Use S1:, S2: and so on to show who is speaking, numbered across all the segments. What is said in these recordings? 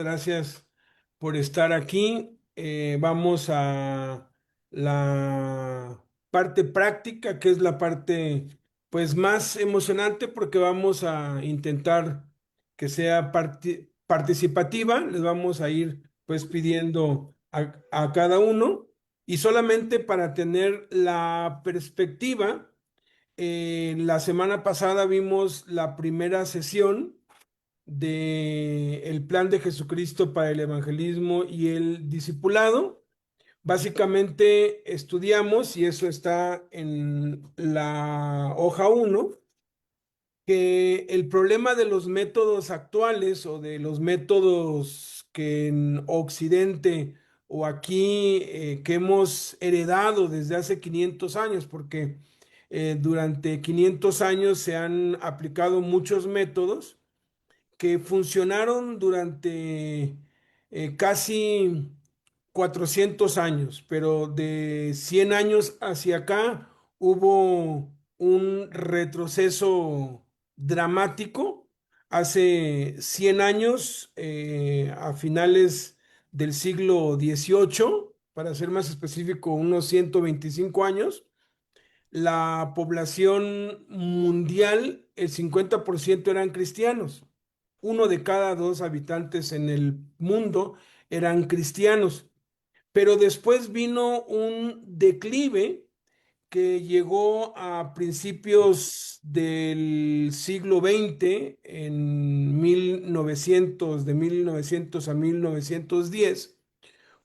S1: Gracias por estar aquí. Vamos a la parte práctica, que es la parte pues más emocionante porque vamos a intentar que sea participativa. Les vamos a ir pues pidiendo a cada uno y solamente para tener la perspectiva. La semana pasada vimos la primera sesión de el plan de Jesucristo para el evangelismo y el discipulado. Básicamente estudiamos, y eso está en la hoja uno, que el problema de los métodos actuales o de los métodos que en Occidente o aquí que hemos heredado desde hace 500 años, porque durante 500 años se han aplicado muchos métodos que funcionaron durante casi 400 años, pero de 100 años hacia acá hubo un retroceso dramático. Hace 100 años, a finales del siglo XVIII, para ser más específico, unos 125 años, la población mundial, el 50% eran cristianos. Uno de cada dos habitantes en el mundo eran cristianos. Pero después vino un declive que llegó a principios del siglo XX, en 1900, de 1900 a 1910,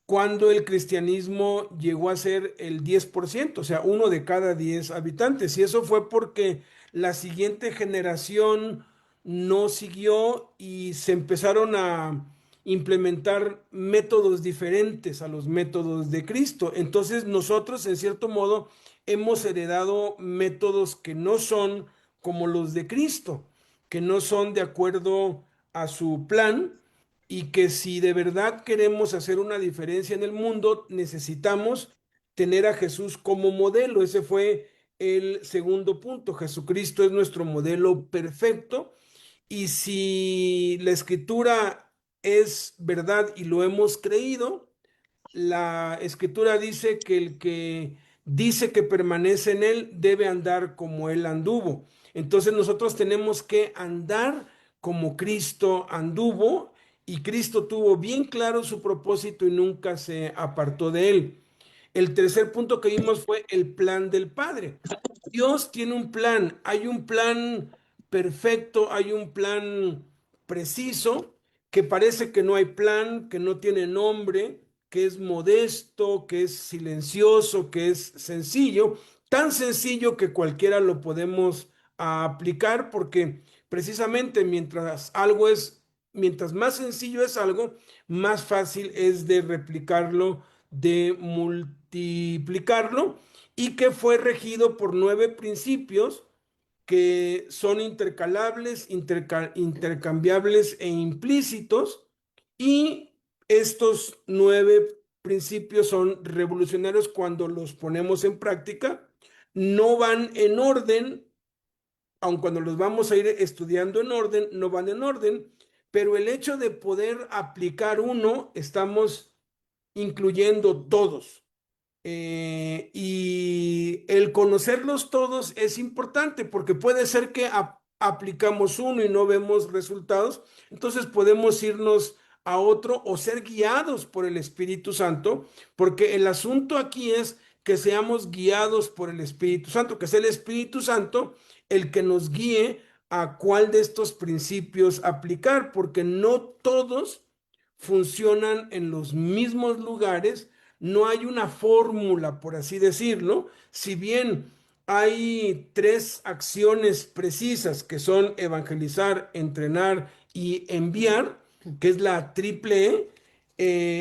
S1: cuando el cristianismo llegó a ser el 10%, o sea, uno de cada 10 habitantes. Y eso fue porque la siguiente generación no siguió y se empezaron a implementar métodos diferentes a los métodos de Cristo. Entonces nosotros, en cierto modo, hemos heredado métodos que no son como los de Cristo, que no son de acuerdo a su plan, y que si de verdad queremos hacer una diferencia en el mundo, necesitamos tener a Jesús como modelo. Ese fue el segundo punto. Jesucristo es nuestro modelo perfecto, y si la escritura es verdad y lo hemos creído, la escritura dice que el que dice que permanece en él debe andar como él anduvo. Entonces nosotros tenemos que andar como Cristo anduvo, y Cristo tuvo bien claro su propósito y nunca se apartó de él. El tercer punto que vimos fue el plan del Padre. Dios tiene un plan, hay un plan perfecto, hay un plan preciso, que parece que no hay plan, que no tiene nombre, que es modesto, que es silencioso, que es sencillo, tan sencillo que cualquiera lo podemos aplicar, porque precisamente mientras más sencillo es algo, más fácil es de replicarlo, de multiplicarlo, y que fue regido por 9 principios que son intercalables, intercambiables e implícitos. Y estos 9 principios son revolucionarios cuando los ponemos en práctica. No van en orden, aun cuando los vamos a ir estudiando en orden, no van en orden, pero el hecho de poder aplicar uno, estamos incluyendo todos. Y el conocerlos todos es importante porque puede ser que aplicamos uno y no vemos resultados, entonces podemos irnos a otro o ser guiados por el Espíritu Santo, porque el asunto aquí es que seamos guiados por el Espíritu Santo, que sea el Espíritu Santo el que nos guíe a cuál de estos principios aplicar, porque no todos funcionan en los mismos lugares. No hay una fórmula, por así decirlo. Si bien hay 3 acciones precisas que son evangelizar, entrenar y enviar, que es la triple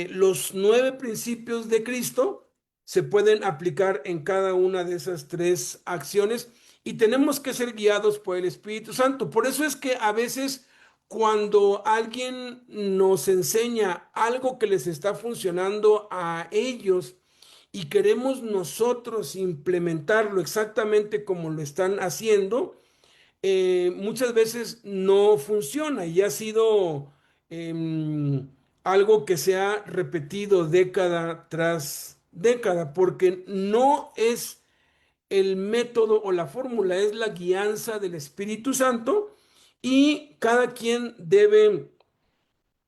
S1: los 9 principios de Cristo se pueden aplicar en cada una de esas 3 acciones, y tenemos que ser guiados por el Espíritu Santo. Por eso es que a veces, cuando alguien nos enseña algo que les está funcionando a ellos y queremos nosotros implementarlo exactamente como lo están haciendo, muchas veces no funciona, y ha sido algo que se ha repetido década tras década, porque no es el método o la fórmula, es la guianza del Espíritu Santo y cada quien debe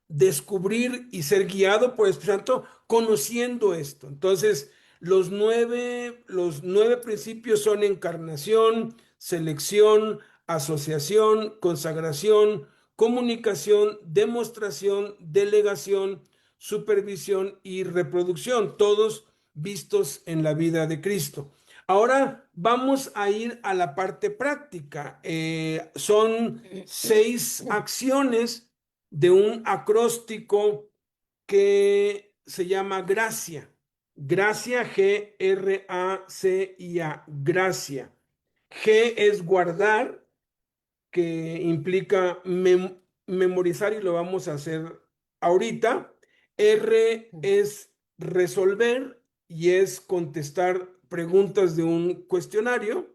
S1: descubrir y ser guiado por el Espíritu Santo conociendo esto. Entonces, los nueve principios son encarnación, selección, asociación, consagración, comunicación, demostración, delegación, supervisión y reproducción, todos vistos en la vida de Cristo. Ahora vamos a ir a la parte práctica. Son 6 acciones de un acróstico que se llama Gracia. Gracia, Gracia. Gracia. G es guardar, que implica memorizar y lo vamos a hacer ahorita. R es resolver y es contestar preguntas de un cuestionario.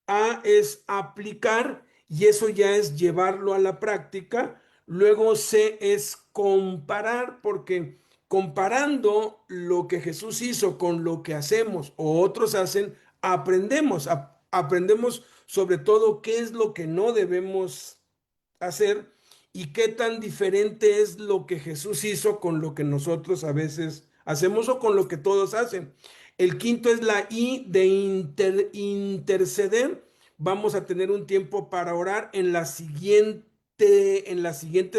S1: A es aplicar y eso ya es llevarlo a la práctica. Luego C es comparar, porque comparando lo que Jesús hizo con lo que hacemos o otros hacen, aprendemos sobre todo qué es lo que no debemos hacer y qué tan diferente es lo que Jesús hizo con lo que nosotros a veces hacemos o con lo que todos hacen. El quinto es la I de interceder. Vamos a tener un tiempo para orar en la siguiente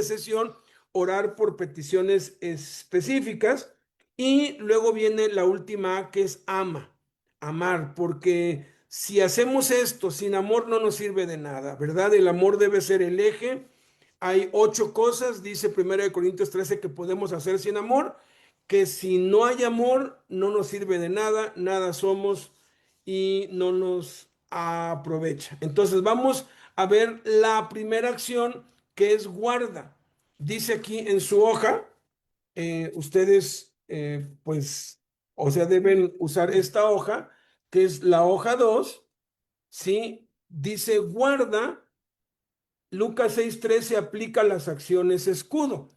S1: sesión, orar por peticiones específicas. Y luego viene la última A, que es amar, porque si hacemos esto sin amor no nos sirve de nada, ¿verdad? El amor debe ser el eje. Hay 8 cosas, dice 1 Corintios 13, que podemos hacer sin amor, que si no hay amor no nos sirve de nada, nada somos y no nos aprovecha. Entonces vamos a ver la primera acción, que es guarda. Dice aquí en su hoja, ustedes pues, o sea, deben usar esta hoja, que es la hoja 2, ¿sí? Dice guarda. Lucas 6:13 aplica las acciones escudo.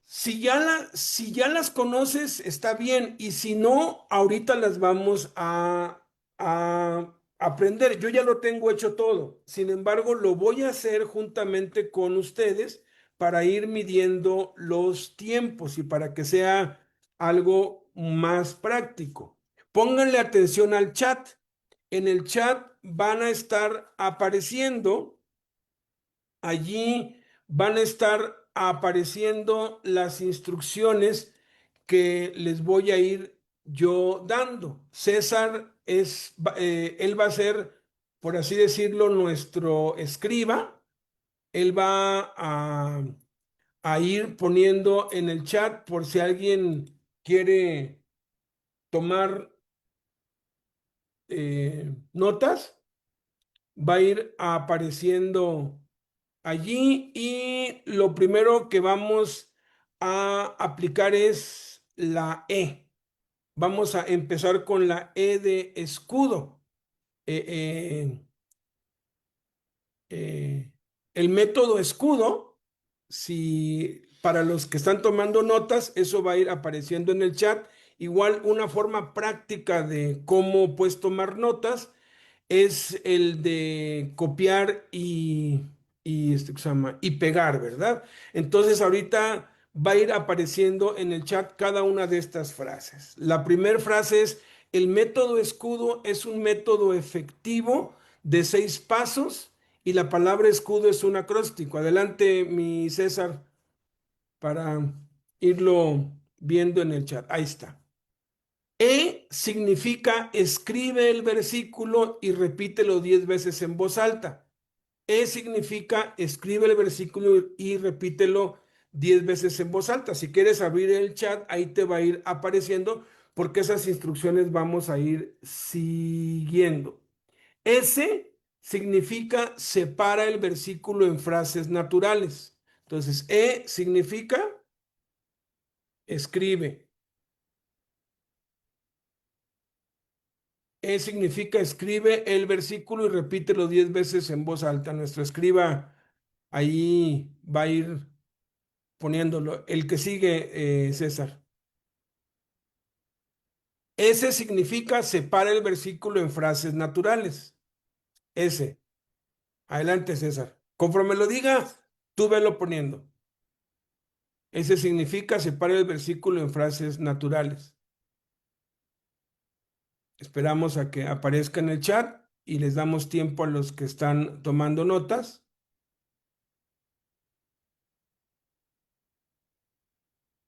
S1: Si ya las conoces, está bien, y si no, ahorita las vamos a aprender. Yo ya lo tengo hecho todo. Sin embargo, lo voy a hacer juntamente con ustedes para ir midiendo los tiempos y para que sea algo más práctico. Pónganle atención al chat. En el chat van a estar apareciendo. Allí van a estar apareciendo las instrucciones que les voy a ir yo dando. César él va a ser, por así decirlo, nuestro escriba. Él va a ir poniendo en el chat por si alguien quiere tomar notas, va a ir apareciendo allí y lo primero que vamos a aplicar es la E. Vamos a empezar con la E de escudo. Eh, eh, eh, el método escudo, si para los que están tomando notas, eso va a ir apareciendo en el chat. Igual una forma práctica de cómo puedes tomar notas es el de copiar ¿qué se llama? Y pegar, ¿verdad? Entonces ahorita va a ir apareciendo en el chat cada una de estas frases. La primera frase es: el método escudo es un método efectivo de 6 pasos y la palabra escudo es un acróstico. Adelante, mi César, para irlo viendo en el chat. Ahí está. E significa escribe el versículo y repítelo 10 veces en voz alta. E significa escribe el versículo y repítelo 10 veces en voz alta. Si quieres abrir el chat, ahí te va a ir apareciendo porque esas instrucciones vamos a ir siguiendo. S significa separa el versículo en frases naturales. Entonces, E significa escribe. Significa escribe el versículo y repítelo 10 veces en voz alta. Nuestro escriba ahí va a ir poniéndolo. El que sigue, César. Ese significa separa el versículo en frases naturales. Ese. Adelante, César. Conforme lo diga, tú velo poniendo. Ese significa separa el versículo en frases naturales. Esperamos a que aparezca en el chat y les damos tiempo a los que están tomando notas.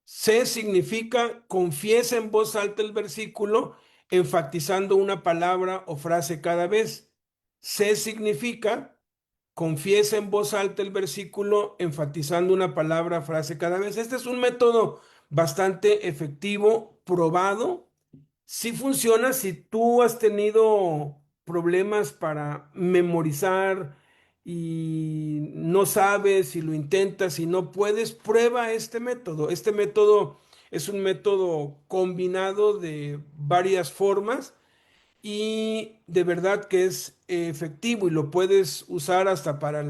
S1: C significa confiesa en voz alta el versículo, enfatizando una palabra o frase cada vez. C significa confiesa en voz alta el versículo, enfatizando una palabra o frase cada vez. Este es un método bastante efectivo, probado. Sí funciona si tú has tenido problemas para memorizar y no sabes si lo intentas y no puedes, prueba este método. Este método es un método combinado de varias formas y de verdad que es efectivo y lo puedes usar hasta para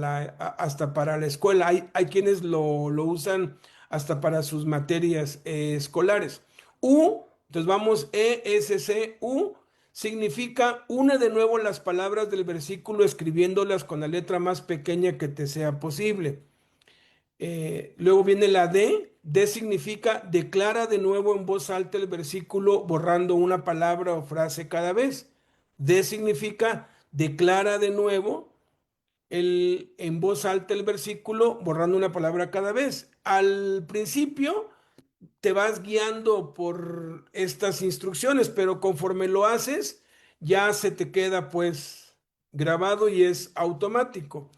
S1: hasta para la escuela. Hay quienes lo usan hasta para sus materias escolares. Entonces vamos, ESCU, significa une de nuevo las palabras del versículo escribiéndolas con la letra más pequeña que te sea posible. Luego viene la D. D significa declara de nuevo en voz alta el versículo borrando una palabra o frase cada vez. D significa declara de nuevo en voz alta el versículo borrando una palabra cada vez. Al principio te vas guiando por estas instrucciones, pero conforme lo haces, ya se te queda pues grabado y es automático.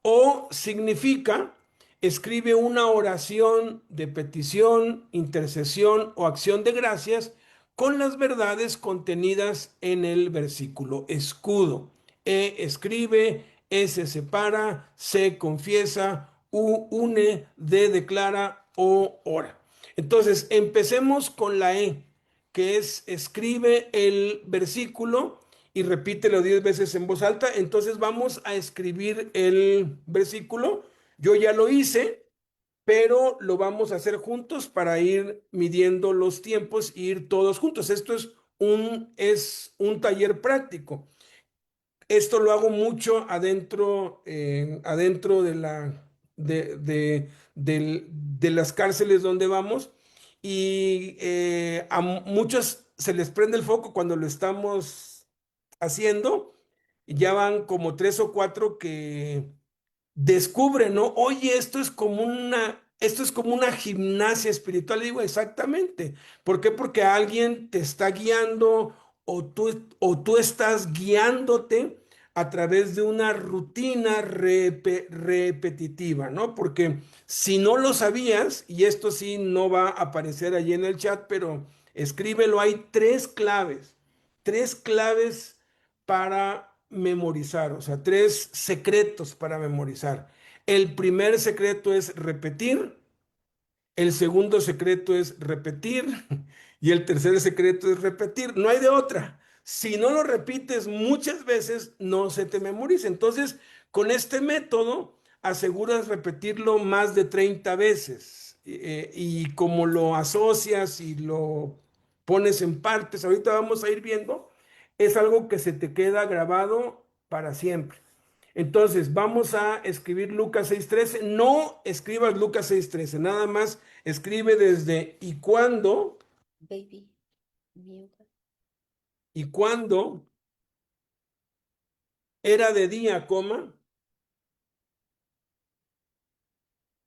S1: O significa, escribe una oración de petición, intercesión o acción de gracias con las verdades contenidas en el versículo. Escudo. Escribe, S separa, C confiesa, U une, D declara o ora. Entonces, empecemos con la E, que es escribe el versículo y repítelo 10 veces en voz alta. Entonces vamos a escribir el versículo. Yo ya lo hice, pero lo vamos a hacer juntos para ir midiendo los tiempos e ir todos juntos. Esto es un taller práctico. Esto lo hago mucho adentro de las cárceles donde vamos y a muchos se les prende el foco cuando lo estamos haciendo. Y ya van como tres o cuatro que descubre, ¿no? Oye, esto es como una gimnasia espiritual. Le digo, exactamente. ¿Por qué? Porque alguien te está guiando o tú estás guiándote a través de una rutina repetitiva, ¿no? Porque si no lo sabías, y esto sí no va a aparecer allí en el chat, pero escríbelo, hay tres claves para memorizar, o sea, tres secretos para memorizar. El primer secreto es repetir, el segundo secreto es repetir y el tercer secreto es repetir. No hay de otra. Si no lo repites muchas veces, no se te memoriza. Entonces, con este método, aseguras repetirlo más de 30 veces. Y como lo asocias y lo pones en partes, ahorita vamos a ir viendo, es algo que se te queda grabado para siempre. Entonces, vamos a escribir Lucas 6:13. No escribas Lucas 6:13, nada más escribe desde
S2: Baby, mute.
S1: y cuando era de día, coma,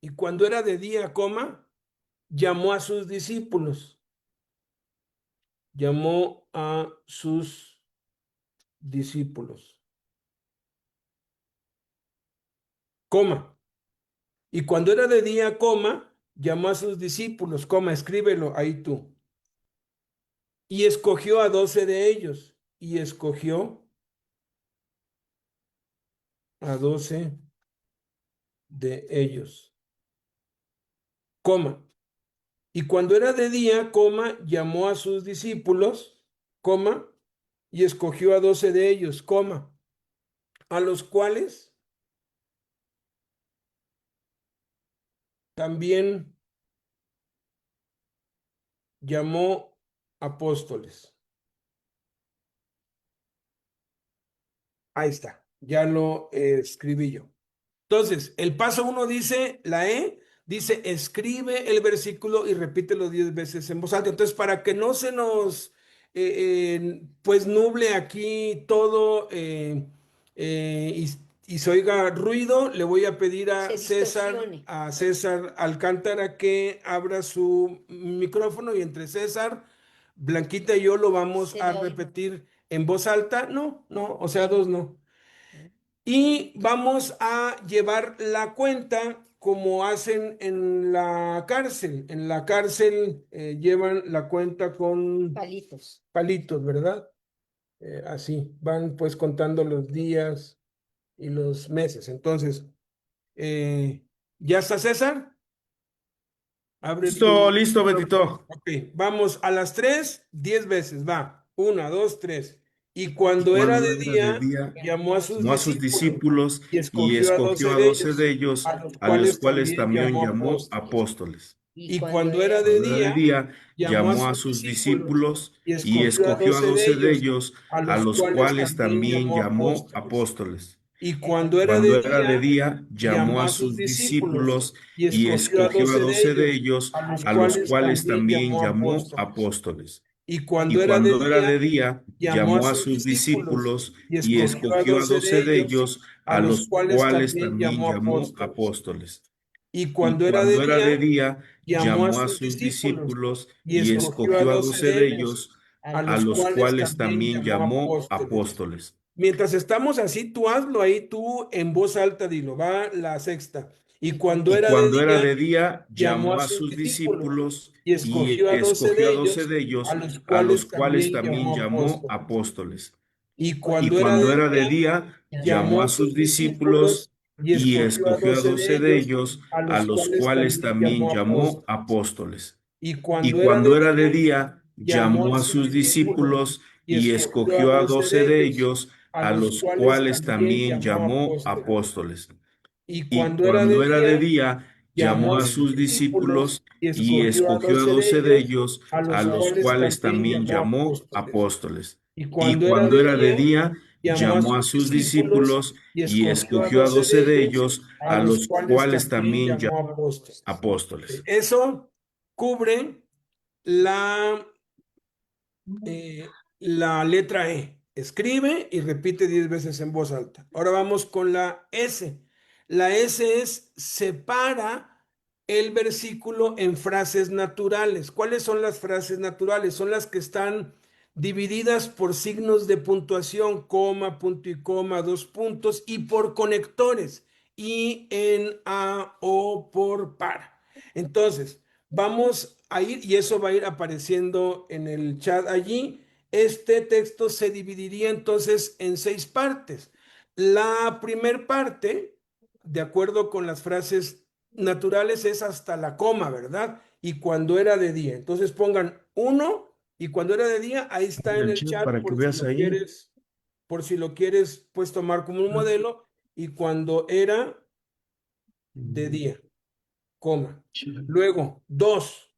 S1: y cuando era de día, coma, llamó a sus discípulos, llamó a sus discípulos, coma, y cuando era de día, coma, llamó a sus discípulos, coma, escríbelo ahí tú, y escogió a 12 de ellos, y escogió a 12 de ellos, coma. Y cuando era de día, coma, llamó a sus discípulos, coma, y escogió a 12 de ellos, coma, a los cuales también llamó apóstoles. Ahí está, ya lo escribí yo. Entonces, el paso uno dice, la E, dice, escribe el versículo y repítelo 10 veces en voz alta. Entonces, para que no se nos, pues, nuble aquí todo y se oiga ruido, le voy a pedir
S2: Se distorsione.
S1: A César Alcántara que abra su micrófono y entre César, Blanquita y yo lo vamos
S2: Se
S1: a
S2: le oye.
S1: repetir en voz alta. No, no, o sea, dos no. Y vamos a llevar la cuenta como hacen en la cárcel. En la cárcel llevan la cuenta con
S2: Palitos.
S1: palitos, ¿verdad? Así, van pues contando los días y los meses. Entonces, eh, ¿ya está César? Abre
S3: Listo,
S1: tu...
S3: listo, Betito.
S1: Ok, vamos a las 3, 10 veces, va. Una, dos, tres. Y
S3: Y
S1: cuando era
S3: cuando
S1: de
S3: era de
S1: día,
S3: día,
S1: llamó a sus
S3: llamó a sus
S1: discípulos
S3: discípulos
S1: y
S3: y
S1: escogió a
S3: escogió
S1: 12
S3: a
S1: de
S3: 12
S1: ellos,
S3: de ellos,
S1: a los
S3: a los
S1: cuales
S3: cuales
S1: también
S3: también
S1: llamó
S3: llamó
S1: apóstoles.
S3: apóstoles.
S2: Y
S1: Y
S2: cuando
S1: cuando
S2: era
S1: era
S2: de
S1: de
S3: Cuando era de
S1: día,
S3: día,
S1: llamó a
S3: llamó a
S1: sus
S3: sus
S1: discípulos
S3: discípulos
S1: y
S3: y
S1: escogió a
S3: escogió a
S1: 12 de
S3: 12 de
S1: ellos,
S3: ellos,
S1: a
S3: a
S1: los
S3: los
S1: cuales
S3: cuales
S1: también
S3: también
S1: llamó
S3: llamó
S1: apóstoles.
S3: apóstoles.
S1: Y cuando era
S3: Cuando
S1: de
S3: era de
S1: día,
S3: día, llamó
S1: llamó
S3: a
S1: a sus
S3: sus
S1: discípulos
S3: discípulos
S1: y
S3: y
S1: escogió a
S3: escogió a
S1: 12 de
S3: 12 de
S1: ellos,
S3: ellos,
S1: a los
S3: a los
S1: cuales
S3: cuales
S1: también
S3: también
S1: llamó
S3: llamó
S1: apóstoles.
S3: apóstoles.
S1: Y
S3: Y
S1: cuando era de
S3: cuando era
S1: día,
S3: de día,
S1: llamó a
S3: llamó a
S1: sus
S3: sus
S1: discípulos
S3: discípulos
S1: y
S3: y
S1: escogió a
S3: escogió a
S1: 12 de
S3: 12 de
S1: ellos,
S3: ellos,
S1: a
S3: a
S1: los
S3: los
S1: cuales
S3: cuales
S1: también
S3: también
S1: llamó
S3: llamó
S1: apóstoles.
S3: apóstoles.
S1: Y
S3: Y
S1: cuando era de
S3: cuando era de
S1: día,
S3: día,
S1: llamó a
S3: llamó a
S1: sus
S3: sus
S1: discípulos
S3: discípulos
S1: y
S3: y
S1: escogió a
S3: escogió a
S1: 12
S3: 12
S1: de
S3: de
S1: ellos,
S3: ellos,
S1: a
S3: a
S1: los
S3: los
S1: cuales
S3: cuales
S1: también
S3: también
S1: llamó
S3: llamó
S1: apóstoles.
S3: apóstoles.
S1: Mientras estamos así, tú hazlo ahí, tú en voz alta dilo, va la sexta. Y cuando
S3: Y
S1: era de
S3: cuando era
S1: día,
S3: de día,
S1: llamó a
S3: llamó a
S1: sus
S3: sus
S1: discípulos
S3: discípulos
S1: y
S3: y
S1: escogió a 12
S3: escogió
S1: de
S3: a 12
S1: ellos,
S3: de
S1: a
S3: ellos,
S1: los
S3: a
S1: cuales
S3: los cuales
S1: también
S3: también
S1: llamó
S3: llamó
S1: apóstoles.
S3: apóstoles.
S1: Y
S3: Y
S1: cuando era de
S3: cuando era de
S1: día,
S3: día,
S1: llamó
S3: llamó
S1: a
S3: a sus
S1: sus discípulos
S3: discípulos
S1: y
S3: y
S1: escogió a
S3: escogió a
S1: 12 de
S3: 12 de
S1: ellos,
S3: ellos,
S1: a
S3: a
S1: los
S3: los
S1: cuales
S3: cuales
S1: también
S3: también
S1: llamó
S3: llamó
S1: apóstoles.
S3: apóstoles.
S1: Y
S3: Y
S1: cuando era de
S3: cuando era de
S1: día,
S3: día,
S1: llamó a
S3: llamó a
S1: sus
S3: sus
S1: discípulos
S3: discípulos
S1: y
S3: y
S1: escogió a
S3: escogió a
S1: 12
S3: 12
S1: de
S3: de
S1: ellos,
S3: ellos,
S1: a
S3: a
S1: los
S3: los
S1: cuales
S3: cuales
S1: también
S3: también
S1: llamó
S3: llamó
S1: apóstoles.
S3: apóstoles.
S1: Y
S3: Y
S1: cuando era de
S3: cuando era de
S1: día,
S3: día,
S1: llamó
S3: llamó
S1: a
S3: a
S1: sus
S3: sus
S1: discípulos
S3: discípulos
S1: y
S3: y
S1: escogió a
S3: escogió a
S1: 12 de
S3: 12 de
S1: ellos,
S3: ellos,
S1: a
S3: a
S1: los
S3: los
S1: cuales
S3: cuales
S1: también
S3: también
S1: llamó
S3: llamó
S1: apóstoles.
S3: apóstoles.
S1: Y
S3: Y
S1: cuando era
S3: cuando
S1: de
S3: era de
S1: día,
S3: día,
S1: llamó a
S3: llamó a
S1: sus
S3: sus
S1: discípulos
S3: discípulos
S1: y
S3: y
S1: escogió a
S3: escogió a
S1: 12 de
S3: 12 de
S1: ellos,
S3: ellos,
S1: a
S3: a
S1: los
S3: los
S1: cuales
S3: cuales
S1: también
S3: también
S1: llamó
S3: llamó
S1: apóstoles.
S3: apóstoles.
S1: Eso cubre la la letra E. Escribe y repite 10 veces en voz alta. Ahora vamos con la S. La S es separa el versículo en frases naturales. ¿Cuáles son las frases naturales? Son las que están divididas por signos de puntuación, coma, punto y coma, dos puntos, y por conectores, y, en, a, o, por, para. Entonces, vamos a ir, y eso va a ir apareciendo en el chat allí. Este texto se dividiría entonces en 6 partes. La primer parte, de acuerdo con las frases naturales, es hasta la coma, ¿verdad? Y cuando era de día. Entonces pongan uno y cuando era de día, ahí está en
S3: El
S1: el
S3: chat
S1: chat
S3: para que veas ahí.
S1: por si lo quieres, pues tomar como un modelo. Y cuando era de día, coma. Luego, dos.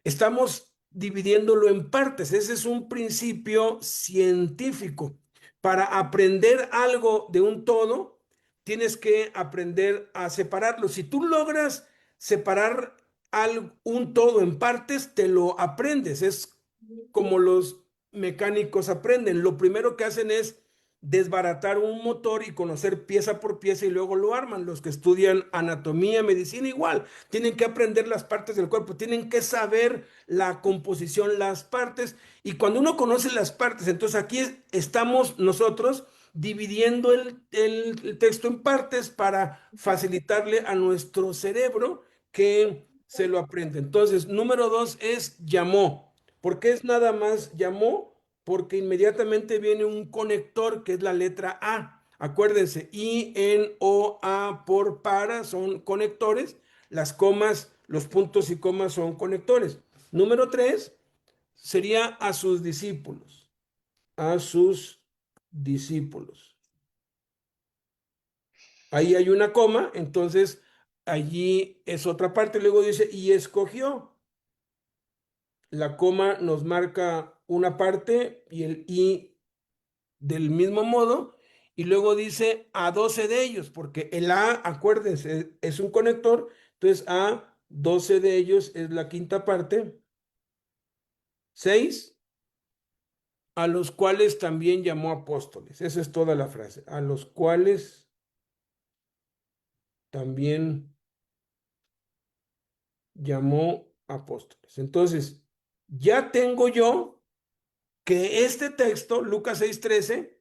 S1: Estamos dividiéndolo en partes. Ese es un principio científico. Para aprender algo de un todo, tienes que aprender a separarlo. Si tú logras separar un todo en partes, te lo aprendes. Es como los mecánicos aprenden. Lo primero que hacen es desbaratar un motor y conocer pieza por pieza y luego lo arman. Los que estudian anatomía, medicina, igual. Tienen que aprender las partes del cuerpo, tienen que saber la composición, las partes. Y cuando uno conoce las partes, entonces aquí estamos nosotros dividiendo el texto en partes para facilitarle a nuestro cerebro que se lo aprenda. Entonces, número dos es llamó. ¿Por qué es nada más llamó? Porque inmediatamente viene un conector que es la letra A. Acuérdense, I, N, O, A, por, para son conectores. Las comas, los puntos y comas son conectores. Número tres sería a sus discípulos. A sus discípulos. Ahí hay una coma, entonces allí es otra parte. Luego dice, y escogió. la coma nos marca una parte y el i del mismo modo, y luego dice a 12 de ellos, porque el a, acuérdense, es un conector, entonces a 12 de ellos es la quinta parte, 6 a los cuales también llamó apóstoles. Esa es toda la frase. A los cuales también llamó apóstoles. Entonces, ya tengo yo que este texto, Lucas 6:13,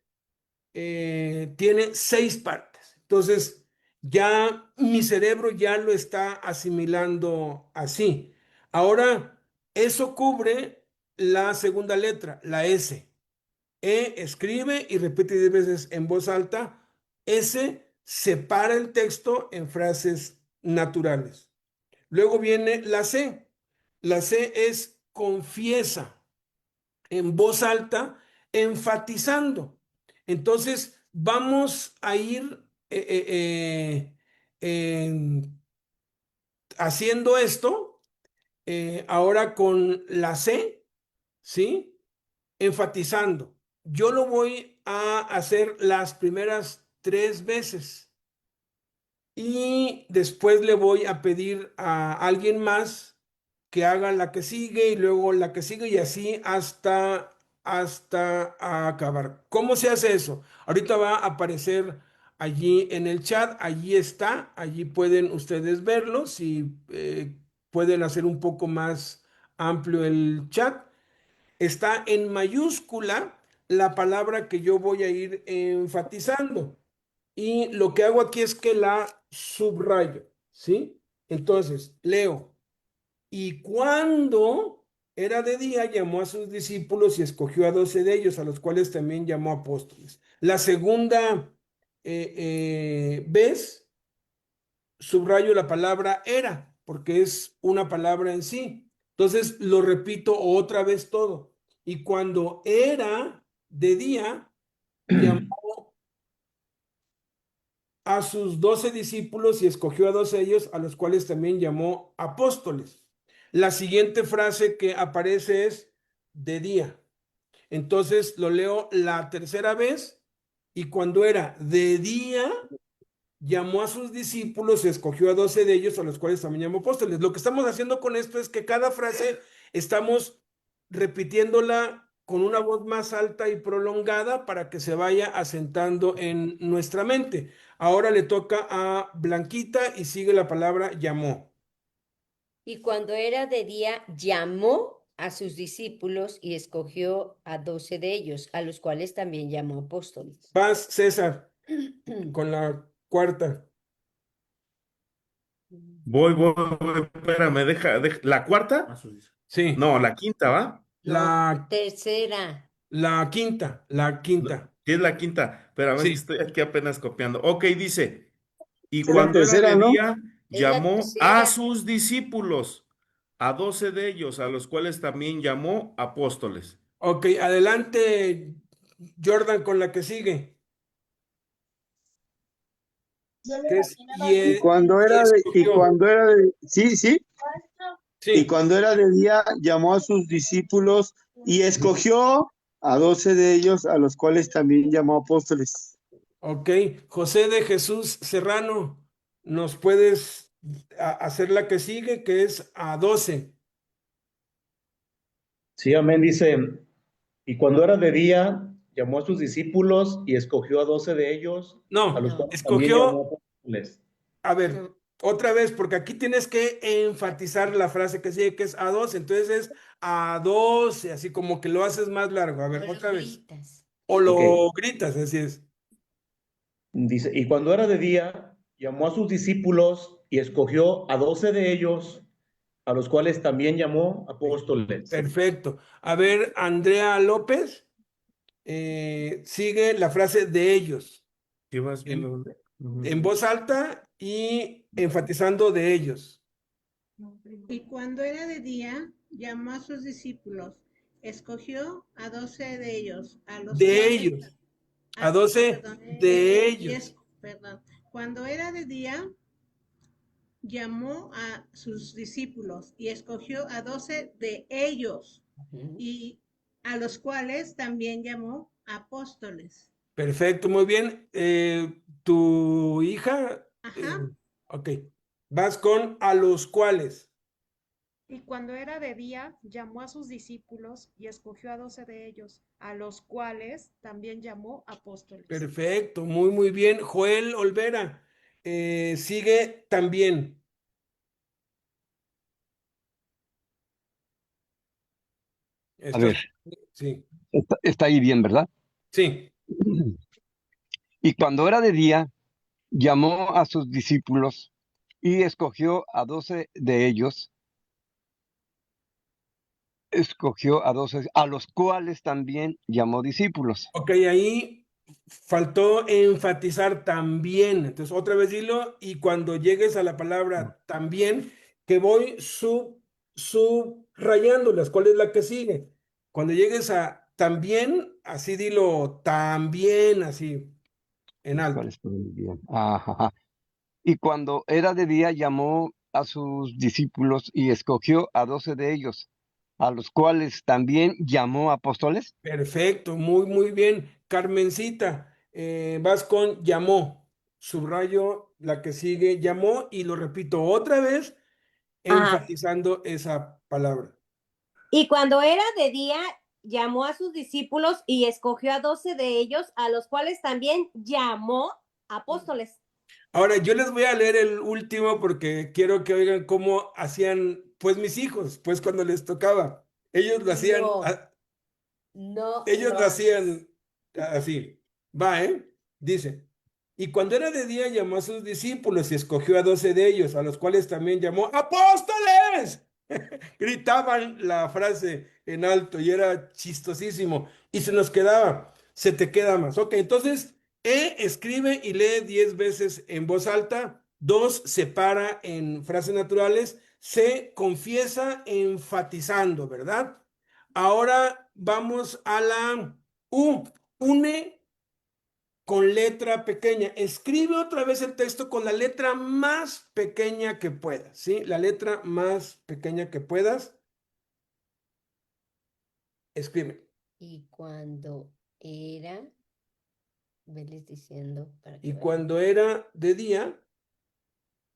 S1: tiene 6 partes. Entonces, ya mi cerebro ya lo está asimilando así. Ahora, eso cubre la segunda letra, la S. Escribe y repite 10 veces en voz alta. S separa el texto en frases naturales. Luego viene la C. La C es confiesa en voz alta, enfatizando. Entonces, vamos a ir haciendo esto ahora con la C, ¿sí? Enfatizando. Yo lo voy a hacer las primeras 3 veces y después le voy a pedir a alguien más que haga la que sigue y luego la que sigue y así hasta acabar. ¿Cómo se hace eso? Ahorita va a aparecer allí en el chat, allí está, allí pueden ustedes verlo, si pueden hacer un poco más amplio el chat. Está en mayúscula la palabra que yo voy a ir enfatizando. Y lo que hago aquí es que la subrayo, ¿sí? Entonces, leo. Y cuando era de día, llamó a sus discípulos y escogió a 12 de ellos, a los cuales también llamó apóstoles. La segunda vez, subrayo la palabra era, porque es una palabra en sí. Entonces, lo repito otra vez todo. Y cuando era de día, llamó a sus 12 discípulos y escogió a 12 de ellos, a los cuales también llamó apóstoles. La siguiente frase que aparece es de día. Entonces lo leo la tercera vez y cuando era de día, llamó a sus discípulos y escogió a 12 de ellos, a los cuales también llamó apóstoles. Lo que estamos haciendo con esto es que cada frase estamos repitiéndola con una voz más alta y prolongada para que se vaya asentando en nuestra mente. Ahora le toca a Blanquita y sigue la palabra llamó.
S2: Y cuando era de día, llamó a sus discípulos y escogió a 12 de ellos, a los cuales también llamó apóstoles.
S1: Paz, César, con la cuarta.
S3: Voy, espérame, ¿La cuarta?
S1: Sí,
S3: No, la quinta, ¿va?
S2: No,
S1: la,
S2: tercera.
S1: la quinta.
S3: ¿Qué es la quinta? Espérame, es que
S1: Sí,
S3: estoy aquí apenas copiando. Ok, dice, y
S4: Es la
S3: cuando era
S4: tercera,
S3: de
S4: ¿no?
S3: día,
S2: Es la
S3: llamó a
S2: tercera.
S3: sus discípulos, a 12 de ellos, a los cuales también llamó apóstoles.
S1: ok, adelante, Jordan, con la que sigue, que es
S4: Y
S1: y escogió.
S4: cuando era de, sí, sí, y
S1: Sí,
S4: cuando era de día, llamó a sus discípulos y escogió a 12 de ellos, a los cuales también llamó apóstoles.
S1: ok. José de Jesús Serrano, ¿nos puedes hacer la que sigue, que es a 12?
S5: Sí, amén, dice, y cuando era de día, llamó a sus discípulos y escogió a 12 de ellos, a
S1: No,
S5: los
S2: No,
S5: cuales también
S1: escogió,
S5: llamó apóstoles.
S1: a ver,
S2: no.
S1: otra vez, porque aquí tienes que enfatizar la frase que sigue, que es a 12, entonces es a 12, así como que lo haces más largo. A
S2: O
S1: ver,
S2: los
S1: otra vez.
S2: gritas.
S1: O
S5: Ok,
S1: lo gritas, así es.
S5: dice, y cuando era de día, llamó a sus discípulos y escogió a 12 de ellos, a los cuales también llamó apóstoles.
S1: Perfecto. A ver, Andrea López, sigue la frase de ellos,
S3: ¿Sí vas viendo
S1: en,
S3: dónde?
S1: en voz alta y enfatizando de ellos.
S6: Y cuando era de día, llamó a sus discípulos, escogió a 12 de ellos, a los
S1: De
S6: cuales,
S1: ellos. A 12
S6: perdón,
S1: de ellos.
S6: perdón, cuando era de día, llamó a sus discípulos y escogió a 12 de ellos,
S2: Ujú.
S6: y a los cuales también llamó apóstoles.
S1: Perfecto, muy bien. Tu hija,
S6: Ajá.
S1: ok, vas con a los cuales.
S7: Y cuando era de día, llamó a sus discípulos y escogió a 12 de ellos, a los cuales también llamó apóstoles.
S1: Perfecto, muy, muy bien. Joel Olvera, sigue también.
S8: A
S1: ¿Estás?
S8: ver,
S1: Sí,
S8: está ahí bien, ¿verdad?
S1: sí,
S8: Y cuando era de día, llamó a sus discípulos y escogió a 12, a los cuales también llamó discípulos.
S1: ok, ahí faltó enfatizar también. Entonces, otra vez dilo y cuando llegues a la palabra también, que voy subrayándolas, ¿cuál es la que sigue? Cuando llegues a también, así dilo también, así, en
S8: Los
S1: alto.
S8: cuales también. Ajá. Y cuando era de día, llamó a sus discípulos y escogió a 12 de ellos, a los cuales también llamó apóstoles.
S1: Perfecto, muy, muy bien. Carmencita, vas con llamó. Subrayo la que sigue, llamó y lo repito otra vez,
S2: Ajá.
S1: enfatizando esa palabra.
S2: Y cuando era de día, llamó a sus discípulos y escogió a 12 de ellos, a los cuales también llamó apóstoles.
S1: Ahora, yo les voy a leer el último porque quiero que oigan cómo hacían, pues mis hijos, pues cuando les tocaba. Ellos lo hacían,
S2: No, no
S1: ellos
S2: lo
S1: lo
S2: hagas.
S1: hacían así. Va, ¿eh? Dice. Y cuando era de día llamó a sus discípulos y escogió a 12 de ellos, a los cuales también llamó apóstoles. Gritaban la frase en alto y era chistosísimo. Y se nos quedaba, se te queda más. Ok, entonces, escribe y lee 10 veces en voz alta. 2 separa en frases naturales. C confiesa enfatizando, ¿verdad? Ahora vamos a la U. Une con letra pequeña. Escribe otra vez el texto con la letra más pequeña que puedas, ¿sí? La letra más pequeña que puedas. Escribe.
S2: Y cuando era, veles diciendo para que
S1: Y
S2: vayan.
S1: cuando era de día,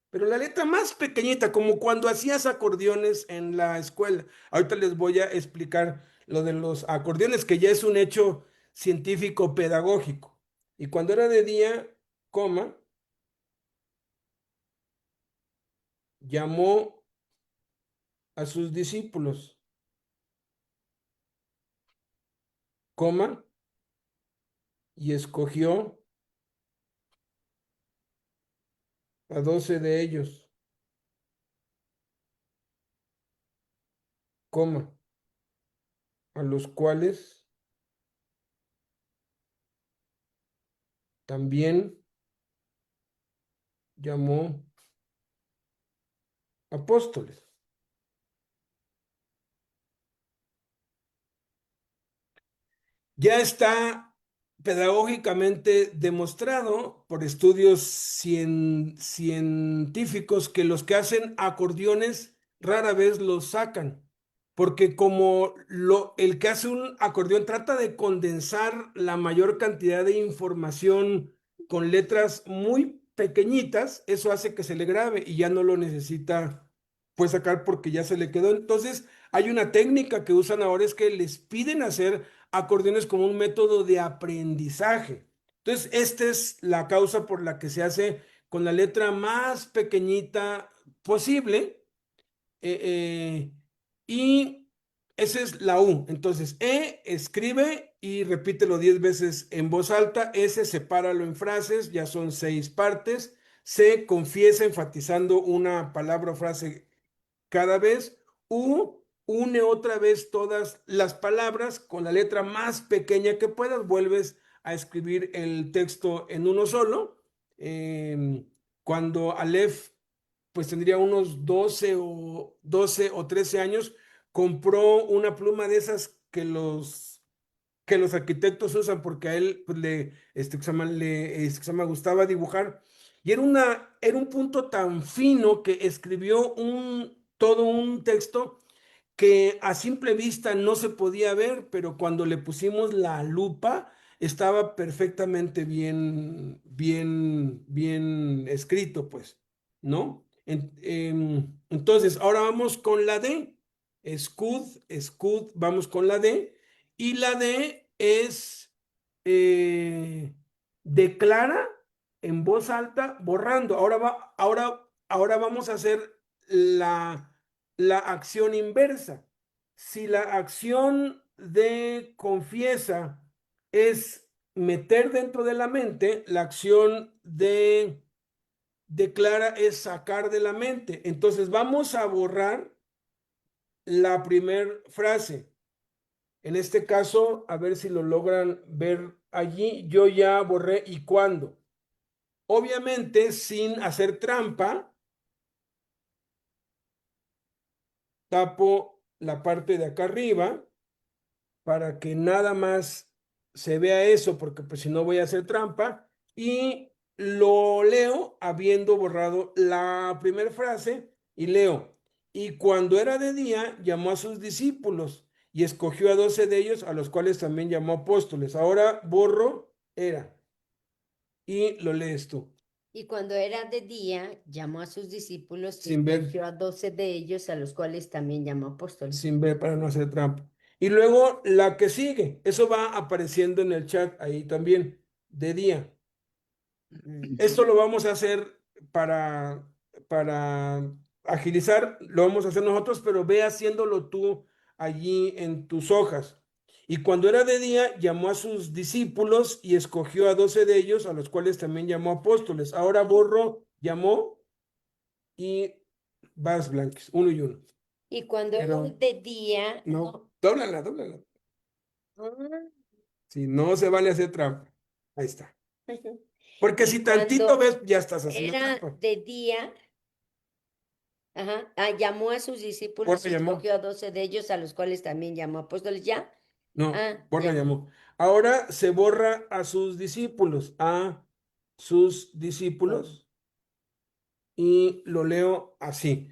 S1: pero la letra más pequeñita, como cuando hacías acordeones en la escuela. Ahorita les voy a explicar lo de los acordeones, que ya es un hecho científico pedagógico. Y cuando era de día, coma, llamó a sus discípulos, coma, y escogió a 12 de ellos, coma, a los cuales también llamó apóstoles. Ya está pedagógicamente demostrado por estudios científicos que los que hacen acordeones rara vez los sacan, porque como el que hace un acordeón trata de condensar la mayor cantidad de información con letras muy pequeñitas, eso hace que se le grabe y ya no lo necesita pues sacar porque ya se le quedó. Entonces, hay una técnica que usan ahora es que les piden hacer acordeones como un método de aprendizaje. Entonces, esta es la causa por la que se hace con la letra más pequeñita posible. Y esa es la U. Entonces, escribe y repítelo 10 veces en voz alta. S, sepáralo en frases, ya son 6 partes. C, confiesa enfatizando una palabra o frase cada vez. U, une otra vez todas las palabras con la letra más pequeña que puedas. Vuelves a escribir el texto en uno solo. Cuando Aleph pues tendría unos 12 o 13 años, compró una pluma de esas que los arquitectos usan porque a él pues, le gustaba dibujar Y era un punto tan fino que escribió todo un texto que a simple vista no se podía ver, pero cuando le pusimos la lupa, estaba perfectamente bien escrito, pues, ¿no? Entonces, ahora vamos con la D. Scud, vamos con la D. Y la D es declara en voz alta, borrando. Ahora vamos a hacer la acción inversa. Si la acción de confiesa es meter dentro de la mente, la acción de declara es sacar de la mente. Entonces vamos a borrar la primer frase. En este caso, a ver si lo logran ver allí. Yo ya borré y cuándo. Obviamente sin hacer trampa, tapo la parte de acá arriba para que nada más se vea eso, porque pues si no voy a hacer trampa, y lo leo habiendo borrado la primera frase y leo, y cuando era de día llamó a sus discípulos y escogió a 12 de ellos, a los cuales también llamó apóstoles. Ahora borro era y lo lees tú,
S2: Y cuando era de día, llamó a sus discípulos y
S1: sin ver.
S2: escogió a 12 de ellos, a los cuales también llamó apóstoles.
S1: Sin ver para no hacer trampa. Y luego la que sigue, eso va apareciendo en el chat ahí también, de día. Esto lo vamos a hacer para agilizar, lo vamos a hacer nosotros, pero ve haciéndolo tú allí en tus hojas. Y cuando era de día, llamó a sus discípulos y escogió a 12 de ellos, a los cuales también llamó apóstoles. Ahora borro, llamó y vas, Blanquis, uno y uno.
S2: Y cuando era
S1: Pero
S2: de día,
S1: no, dóblala.
S2: Ah,
S1: Si no se vale hacer trampa. Ahí está. Porque
S2: Y
S1: si tantito
S2: cuando
S1: ves, ya estás haciendo
S2: era
S1: trampa.
S2: de día, llamó a sus discípulos
S1: Borja
S2: y
S1: llamó.
S2: escogió a 12 de ellos, a los cuales también llamó apóstoles. ¿Ya?
S1: No, Borja
S2: ya.
S1: llamó. Ahora se borra a sus discípulos. Y lo leo así.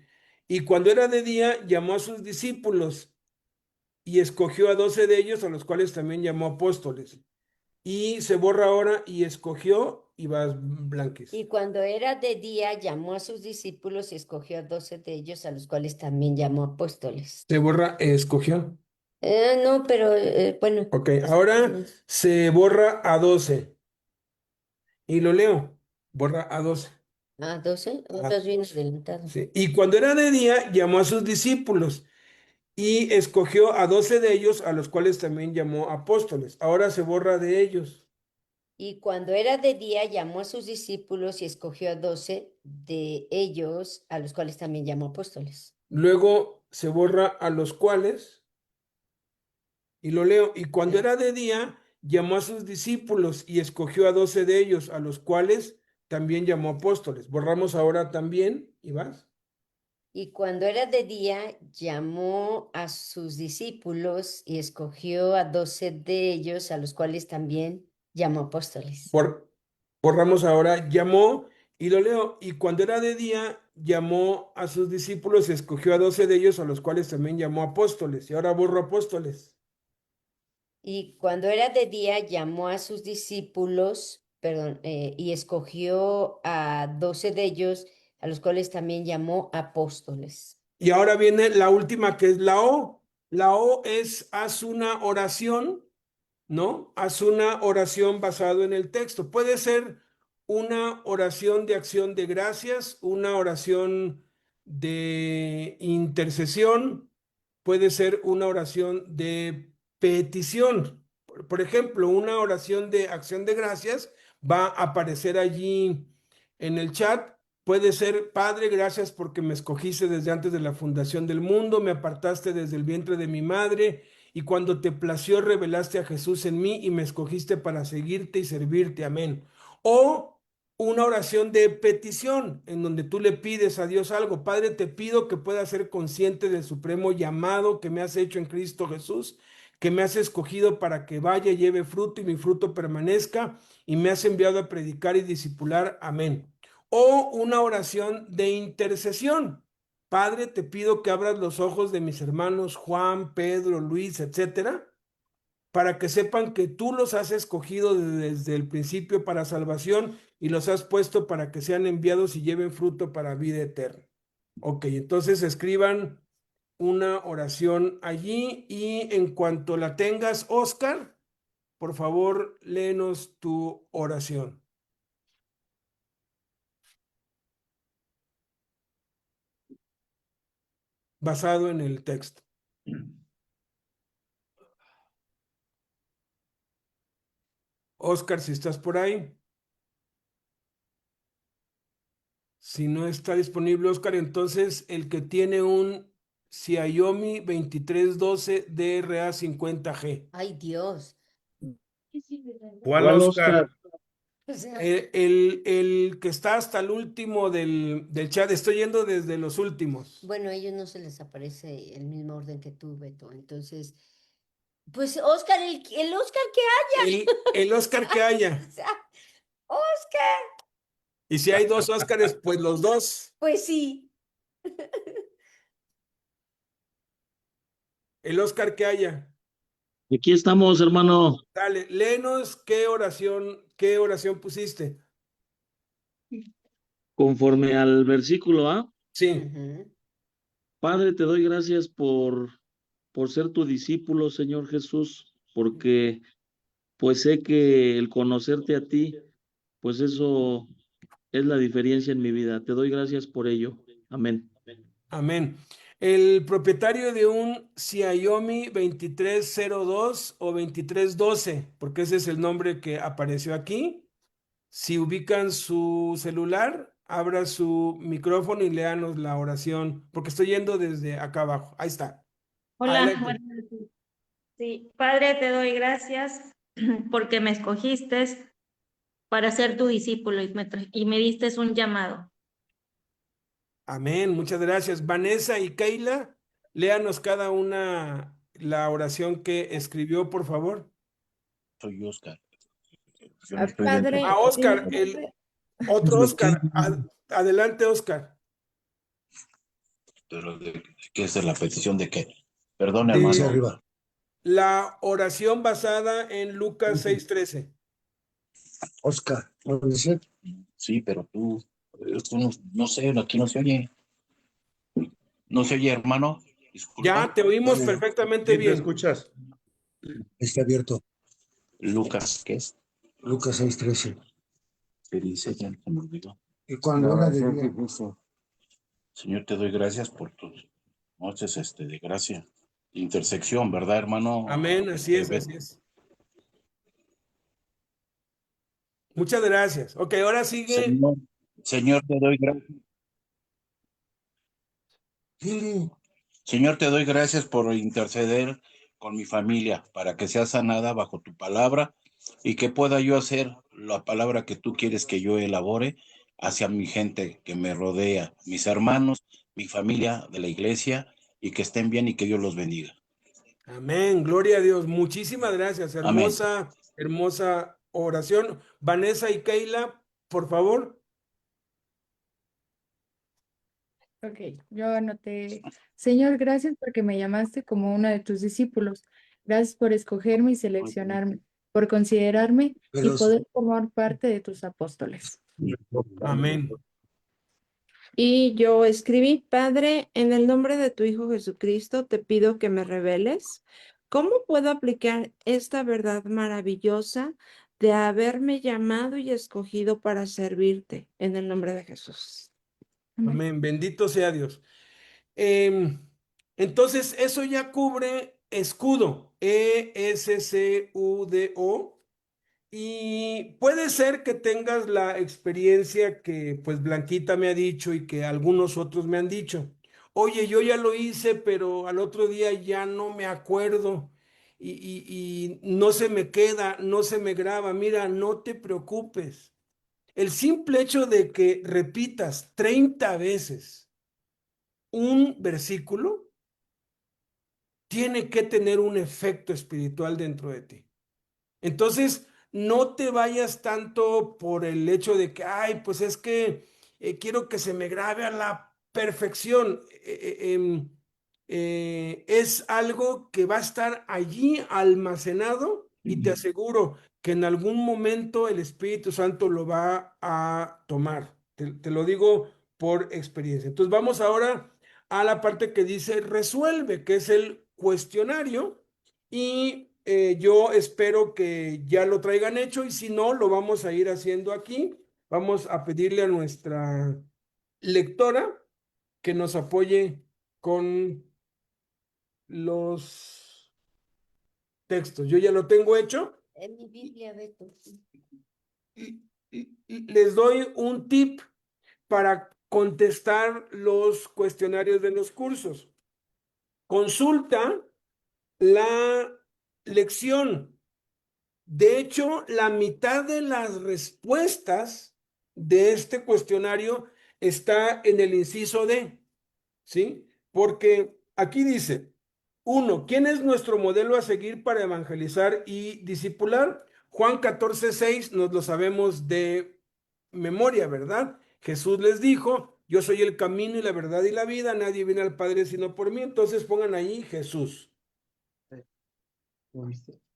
S1: Y cuando era de día, llamó a sus discípulos y escogió a 12 de ellos, a los cuales también llamó apóstoles. Y se borra ahora y escogió y vas, Blanquis.
S2: Y cuando era de día, llamó a sus discípulos y escogió a 12 de ellos, a los cuales también llamó apóstoles.
S1: Se borra, escogió.
S2: No, pero bueno.
S1: Ok, ahora se borra a 12. Y lo leo. Borra a 12.
S2: 12, otros bien adelantado.
S1: Sí. Y cuando era de día, llamó a sus discípulos y escogió a 12 de ellos, a los cuales también llamó apóstoles. Ahora se borra de ellos.
S2: Y cuando era de día, llamó a sus discípulos y escogió a 12 de ellos, a los cuales también llamó apóstoles.
S1: Luego se borra a los cuales, y lo leo. Y cuando era de día, llamó a sus discípulos y escogió a 12 de ellos, a los cuales también llamó apóstoles. Borramos ahora también, y vas.
S2: Y cuando era de día, llamó a sus discípulos y escogió a 12 de ellos, a los cuales también llamó apóstoles.
S1: Borramos ahora, llamó, y lo leo. Y cuando era de día, llamó a sus discípulos y escogió a 12 de ellos, a los cuales también llamó apóstoles. Y ahora borro apóstoles.
S2: Y cuando era de día, llamó a sus discípulos, y escogió a 12 de ellos, a los cuales también llamó apóstoles.
S1: Y ahora viene la última, que es la O. La O es, haz una oración, ¿no? Haz una oración basado en el texto. Puede ser una oración de acción de gracias, una oración de intercesión, puede ser una oración de petición. Por ejemplo, una oración de acción de gracias va a aparecer allí en el chat. Puede ser, Padre, gracias porque me escogiste desde antes de la fundación del mundo, me apartaste desde el vientre de mi madre, y cuando te plació revelaste a Jesús en mí y me escogiste para seguirte y servirte. Amén. O una oración de petición en donde tú le pides a Dios algo. Padre, te pido que pueda ser consciente del supremo llamado que me has hecho en Cristo Jesús, que me has escogido para que vaya y lleve fruto y mi fruto permanezca, y me has enviado a predicar y discipular. Amén. o una oración de intercesión. Padre, te pido que abras los ojos de mis hermanos Juan, Pedro, Luis, etcétera, para que sepan que tú los has escogido desde el principio para salvación y los has puesto para que sean enviados y lleven fruto para vida eterna. Ok, entonces escriban una oración allí y en cuanto la tengas, Oscar, por favor, léenos tu oración. Basado en el texto. Oscar, si estás por ahí. Si no está disponible, Oscar, entonces el que tiene un Xiaomi 2312 DRA 50G.
S2: Ay, Dios.
S3: ¿Cuál,
S4: ¿Cuál,
S3: Oscar?
S4: Oscar?
S2: O sea,
S1: El que está hasta el último del chat, estoy yendo desde los últimos.
S2: bueno, a ellos no se les aparece el mismo orden que tú, Beto. Entonces, pues Oscar, el Oscar que
S1: El Oscar que haya.
S2: o sea, Oscar,
S1: Y si hay dos Óscares, pues los dos.
S2: pues sí.
S1: El Oscar que haya.
S9: Aquí estamos, hermano,
S1: Dale, léenos qué oración pusiste.
S9: conforme al versículo A.
S1: Sí,
S2: Ujú.
S9: Padre, te doy gracias por ser tu discípulo, Señor Jesús, porque pues sé que el conocerte a ti, pues eso es la diferencia en mi vida. Te doy gracias por ello. Amén.
S1: amén. El propietario de un Xiaomi 2302 o 2312, porque ese es el nombre que apareció aquí. Si ubican su celular, abra su micrófono y léanos la oración, porque estoy yendo desde acá abajo. Ahí está.
S10: Hola,
S1: Adelante.
S10: buenas noches. Sí, Padre, te doy gracias porque me escogiste para ser tu discípulo y me diste un llamado.
S1: Amén, muchas gracias. Vanessa y Keila, léanos cada una la oración que escribió, por favor.
S11: Soy Oscar.
S12: Padre,
S1: Ah, Oscar, el otro Oscar. Adelante, Oscar.
S11: Pero ¿qué es la petición de qué? Perdón,
S1: De
S11: hermano. Arriba.
S1: la oración basada en Lucas 6:13.
S11: Oscar. Sí, pero tú no sé, aquí no se oye. ¿No se oye, hermano? Disculpa.
S1: Ya te oímos
S3: Sí,
S1: perfectamente
S3: te
S1: bien.
S3: escuchas.
S11: Está abierto. Lucas, ¿qué es? Lucas 6:13. ¿Qué dice? Ya se me olvidó. Y cuando era de día. Señor, te doy gracias por tus noches de gracia. Intersección, ¿verdad, hermano?
S1: Amén, así es, así es. Muchas gracias. Ok, ahora sigue.
S11: Señor, te doy gracias. Señor, te doy gracias por interceder con mi familia para que sea sanada bajo tu palabra y que pueda yo hacer la palabra que tú quieres que yo elabore hacia mi gente que me rodea, mis hermanos, mi familia de la iglesia, y que estén bien y que Dios los bendiga.
S1: Amén, gloria a Dios. Muchísimas gracias.
S11: Amén.
S1: Hermosa, hermosa oración. Vanessa y Keila, por favor.
S12: Ok, yo anoté, Señor, gracias porque me llamaste como uno de tus discípulos. Gracias por escogerme y seleccionarme, por considerarme y poder formar parte de tus apóstoles.
S1: Amén.
S13: Y yo escribí, Padre, en el nombre de tu Hijo Jesucristo, te pido que me reveles cómo puedo aplicar esta verdad maravillosa de haberme llamado y escogido para servirte, en el nombre de Jesús.
S1: Amén. Bendito sea Dios. Entonces, eso ya cubre escudo, ESCUDO. Y puede ser que tengas la experiencia que pues Blanquita me ha dicho y que algunos otros me han dicho. Oye, yo ya lo hice, pero al otro día ya no me acuerdo y no se me queda, no se me graba. Mira, no te preocupes. El simple hecho de que repitas 30 veces un versículo tiene que tener un efecto espiritual dentro de ti. Entonces, no te vayas tanto por el hecho de que, ay, pues es que quiero que se me grabe a la perfección. Es algo que va a estar allí almacenado y te aseguro que en algún momento el Espíritu Santo lo va a tomar. Te lo digo por experiencia. Entonces vamos ahora a la parte que dice resuelve, que es el cuestionario, y yo espero que ya lo traigan hecho, y si no, lo vamos a ir haciendo aquí. Vamos a pedirle a nuestra lectora que nos apoye con los textos. Yo ya lo tengo hecho.
S2: En mi Biblia, Beto.
S1: Les doy un tip para contestar los cuestionarios de los cursos. Consulta la lección. De hecho, la mitad de las respuestas de este cuestionario está en el inciso D, ¿sí? Porque aquí dice, 1, ¿quién es nuestro modelo a seguir para evangelizar y discipular? Juan 14:6 nos lo sabemos de memoria, ¿verdad? Jesús les dijo, yo soy el camino y la verdad y la vida, nadie viene al Padre sino por mí. Entonces pongan ahí Jesús.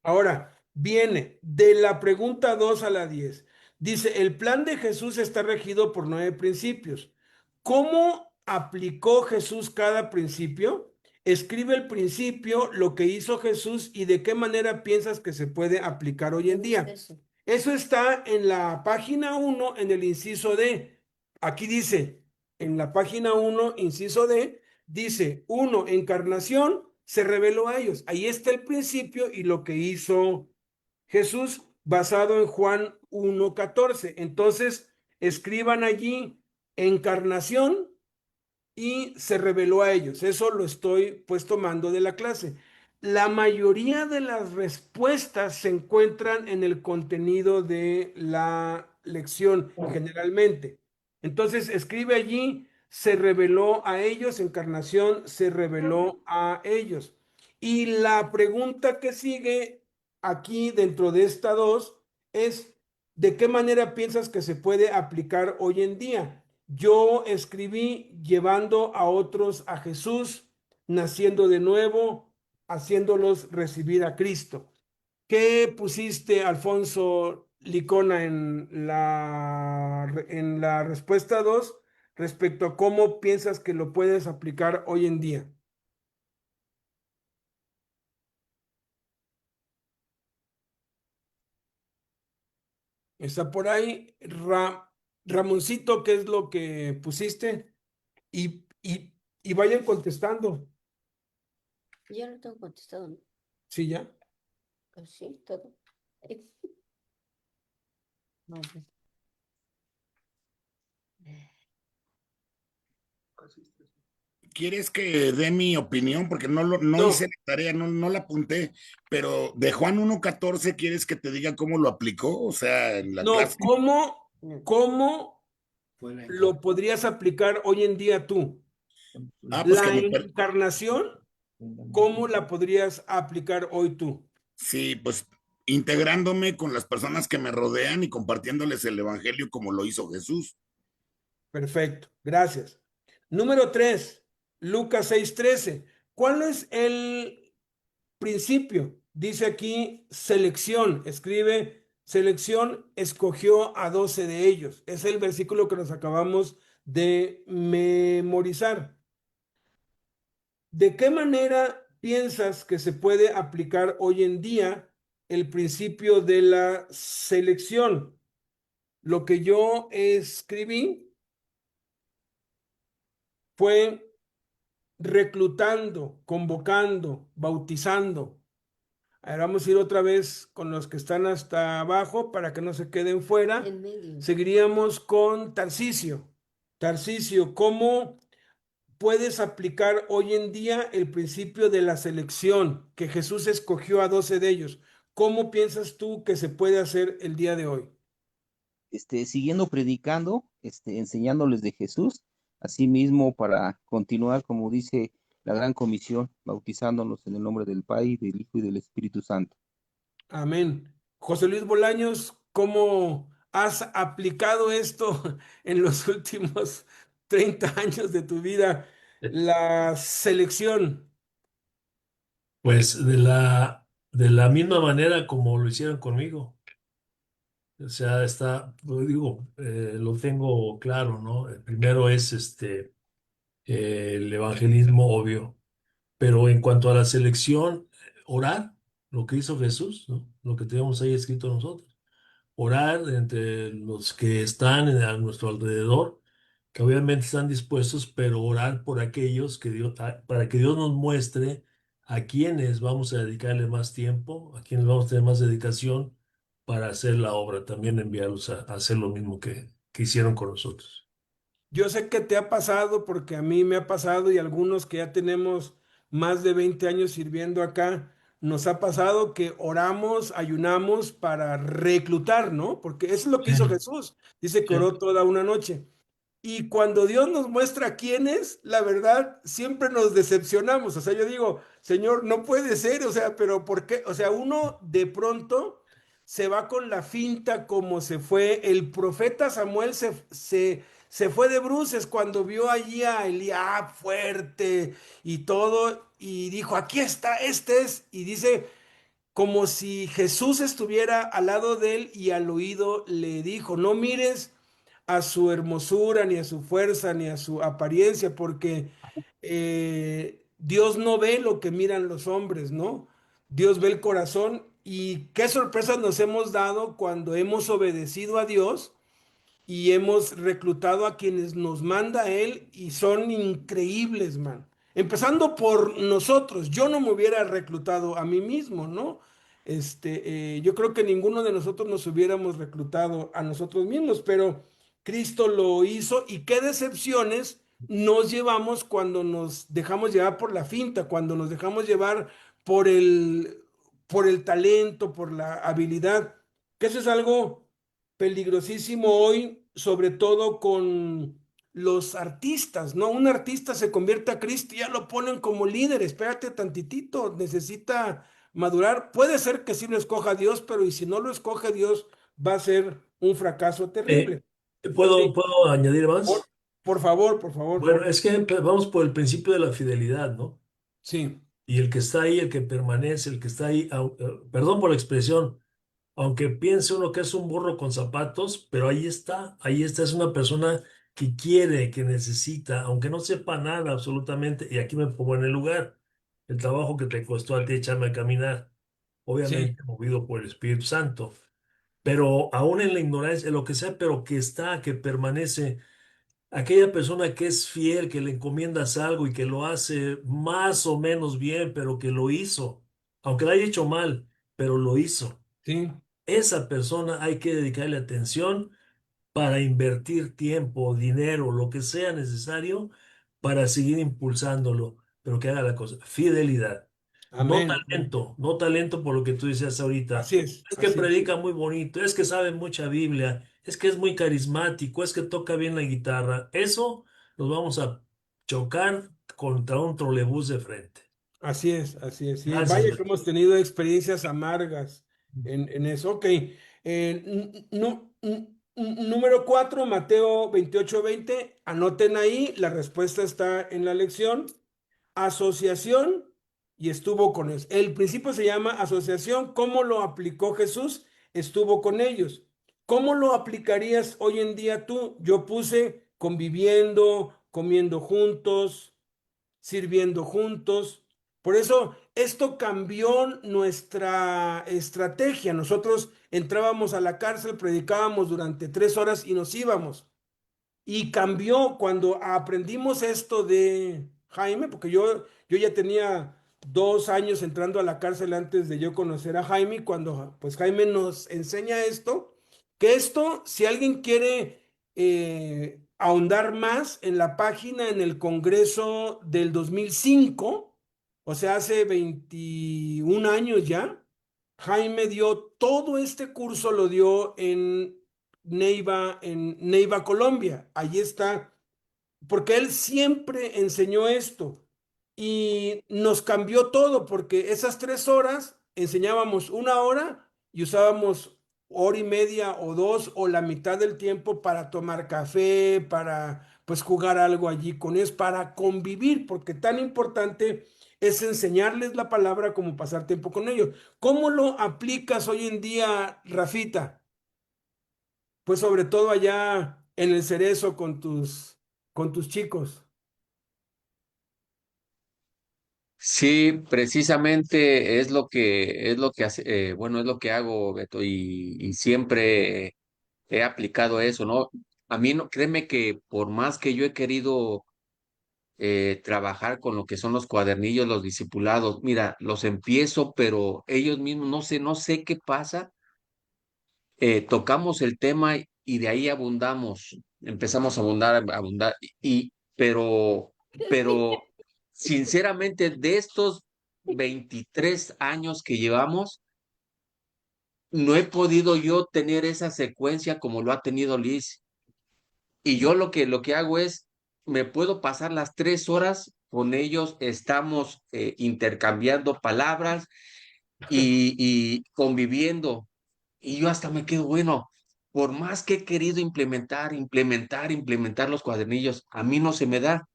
S1: Ahora, viene de la pregunta 2 a la 10. Dice, el plan de Jesús está regido por 9 principios. ¿Cómo aplicó Jesús cada principio? Escribe el principio, lo que hizo Jesús y de qué manera piensas que se puede aplicar hoy en día. Eso está en la página 1, en el inciso D. Aquí dice, en la página 1, inciso D, dice, 1, encarnación, se reveló a ellos. Ahí está el principio y lo que hizo Jesús basado en Juan 1:14. Entonces, escriban allí encarnación y se reveló a ellos. Eso lo estoy pues tomando de la clase. La mayoría de las respuestas se encuentran en el contenido de la lección, generalmente. Entonces, escribe allí, se reveló a ellos, encarnación, se reveló a ellos. Y la pregunta que sigue aquí dentro de esta 2 es, ¿de qué manera piensas que se puede aplicar hoy en día? Yo escribí llevando a otros a Jesús, naciendo de nuevo, haciéndolos recibir a Cristo. ¿Qué pusiste, Alfonso Licona, en la respuesta 2 respecto a cómo piensas que lo puedes aplicar hoy en día? Está por ahí. Ramoncito, ¿qué es lo que pusiste? Y vayan contestando.
S2: Ya lo tengo contestado, ¿no?
S1: Sí, ya.
S2: Pues sí, todo. Vale.
S14: ¿Quieres que dé mi opinión? Porque no
S1: No.
S14: hice la tarea, no la apunté, pero de Juan 1:14, ¿quieres que te diga cómo lo aplicó? O sea, en la
S1: No,
S14: clase.
S1: ¿cómo lo podrías aplicar hoy en día tú?
S14: Pues
S1: La encarnación, ¿cómo la podrías aplicar hoy tú?
S14: Sí, pues integrándome con las personas que me rodean y compartiéndoles el evangelio como lo hizo Jesús.
S1: Perfecto, gracias. Número 3, Lucas 6:13. ¿Cuál es el principio? Dice aquí selección. Escribe selección, escogió a 12 de ellos. Es el versículo que nos acabamos de memorizar. ¿De qué manera piensas que se puede aplicar hoy en día el principio de la selección? Lo que yo escribí fue reclutando, convocando, bautizando. Ahora vamos a ir otra vez con los que están hasta abajo para que no se queden fuera.
S2: En medio.
S1: Seguiríamos con Tarcisio. Tarcisio, ¿cómo puedes aplicar hoy en día el principio de la selección, que Jesús escogió a 12 de ellos? ¿Cómo piensas tú que se puede hacer el día de hoy?
S15: Siguiendo predicando, enseñándoles de Jesús, asimismo para continuar, como dice la gran comisión, bautizándonos en el nombre del Padre, del Hijo y del Espíritu Santo.
S1: Amén. José Luis Bolaños, ¿cómo has aplicado esto en los últimos 30 años de tu vida, la selección?
S16: Pues de la misma manera como lo hicieron conmigo. O sea, pues, digo, lo tengo claro, ¿no? El primero es el evangelismo obvio, pero en cuanto a la selección, orar, lo que hizo Jesús, ¿no? Lo que tenemos ahí escrito nosotros. Orar entre los que están a nuestro alrededor, que obviamente están dispuestos, pero orar por aquellos que para que Dios nos muestre a quienes vamos a dedicarle más tiempo, a quienes vamos a tener más dedicación para hacer la obra, también enviarlos a hacer lo mismo que hicieron con nosotros.
S1: Yo sé que te ha pasado porque a mí me ha pasado y algunos que ya tenemos más de 20 años sirviendo acá, nos ha pasado que oramos, ayunamos para reclutar, ¿no? Porque eso es lo que hizo
S16: Sí,
S1: Jesús. Dice que
S16: sí.
S1: oró toda una noche. Y cuando Dios nos muestra quién es, la verdad, siempre nos decepcionamos. O sea, yo digo, Señor, no puede ser, o sea, pero ¿por qué? O sea, uno de pronto se va con la finta como se fue. El profeta Samuel se fue de bruces cuando vio allí a Eliab fuerte y todo, y dijo, aquí está, este es. Y dice, como si Jesús estuviera al lado de él y al oído le dijo, no mires a su hermosura, ni a su fuerza, ni a su apariencia, porque Dios no ve lo que miran los hombres, ¿no? Dios ve el corazón y qué sorpresas nos hemos dado cuando hemos obedecido a Dios y hemos reclutado a quienes nos manda Él y son increíbles, man. Empezando por nosotros, yo no me hubiera reclutado a mí mismo, ¿no? Yo creo que ninguno de nosotros nos hubiéramos reclutado a nosotros mismos, pero Cristo lo hizo y qué decepciones nos llevamos cuando nos dejamos llevar por la finta, cuando nos dejamos llevar por por el talento, por la habilidad, que eso es algo peligrosísimo hoy, sobre todo con los artistas, ¿no? Un artista se convierte a Cristo y ya lo ponen como líder, espérate tantitito, necesita madurar. Puede ser que sí lo escoja Dios, pero y si no lo escoge Dios, va a ser un fracaso
S16: Eh,
S1: terrible.
S16: ¿puedo,
S1: Sí,
S16: puedo añadir
S1: por,
S16: más?
S1: por favor, por favor.
S16: Bueno, es que vamos por el principio de la fidelidad, ¿no?
S1: Sí,
S16: Y el que está ahí, el que permanece, el que está ahí, perdón por la expresión, aunque piense uno que es un burro con zapatos, pero ahí está, es una persona que quiere, que necesita, aunque no sepa nada absolutamente, y aquí me pongo en el lugar, el trabajo que te costó a ti echarme a caminar,
S1: sí,
S16: obviamente movido por el Espíritu Santo, pero aún en la ignorancia, en lo que sea, pero que está, que permanece. Aquella persona que es fiel, que le encomiendas algo y que lo hace más o menos bien, pero que lo hizo, aunque lo haya hecho mal, pero lo hizo.
S1: sí.
S16: Esa persona hay que dedicarle atención para invertir tiempo, dinero, lo que sea necesario para seguir impulsándolo, pero que haga la cosa. Fidelidad. No
S1: Amén.
S16: talento, no talento por lo que tú decías ahorita.
S1: Así es,
S16: Es que
S1: así es.
S16: predica muy bonito, es que sabe mucha Biblia, es que es muy carismático, es que toca bien la guitarra. Eso nos vamos a chocar contra un trolebús de frente.
S1: Así es, así es. Sí,
S16: Gracias,
S1: vaya que
S16: Beto.
S1: hemos tenido experiencias amargas en eso. Ok. Número 4, Mateo 28:20. Anoten ahí, la respuesta está en la lección. Asociación, y estuvo con ellos. El principio se llama asociación. ¿Cómo lo aplicó Jesús? Estuvo con ellos. ¿Cómo lo aplicarías hoy en día tú? Yo puse conviviendo, comiendo juntos, sirviendo juntos. Por eso esto cambió nuestra estrategia. Nosotros entrábamos a la cárcel, predicábamos durante 3 horas y nos íbamos. Y cambió cuando aprendimos esto de Jaime, porque yo ya tenía 2 años entrando a la cárcel antes de yo conocer a Jaime, cuando pues Jaime nos enseña esto, que esto, si alguien quiere ahondar más en la página, en el Congreso del 2005, o sea, hace 21 años ya, Jaime dio todo este curso, lo dio en Neiva, Colombia. Allí está, porque él siempre enseñó esto y nos cambió todo, porque esas 3 horas enseñábamos 1 hora y usábamos hora y media o dos o la mitad del tiempo para tomar café, para pues jugar algo allí con ellos, para convivir, porque tan importante es enseñarles la palabra como pasar tiempo con ellos. ¿Cómo lo aplicas hoy en día, Rafita? Pues sobre todo allá en el Cerezo con tus chicos.
S17: Sí, precisamente es lo que hace, bueno, es lo que hago, Beto, y siempre he aplicado eso, ¿no? A mí no, créeme que por más que yo he querido trabajar con lo que son los cuadernillos, los discipulados, mira, los empiezo, pero ellos mismos, no sé qué pasa, tocamos el tema y de ahí abundamos, empezamos a abundar, pero sinceramente de estos 23 años que llevamos, no he podido yo tener esa secuencia como lo ha tenido Liz. Y yo lo que hago es, me puedo pasar las 3 horas con ellos, estamos intercambiando palabras y conviviendo. Y yo hasta me quedo, bueno, por más que he querido implementar los cuadernillos, a mí no se me da.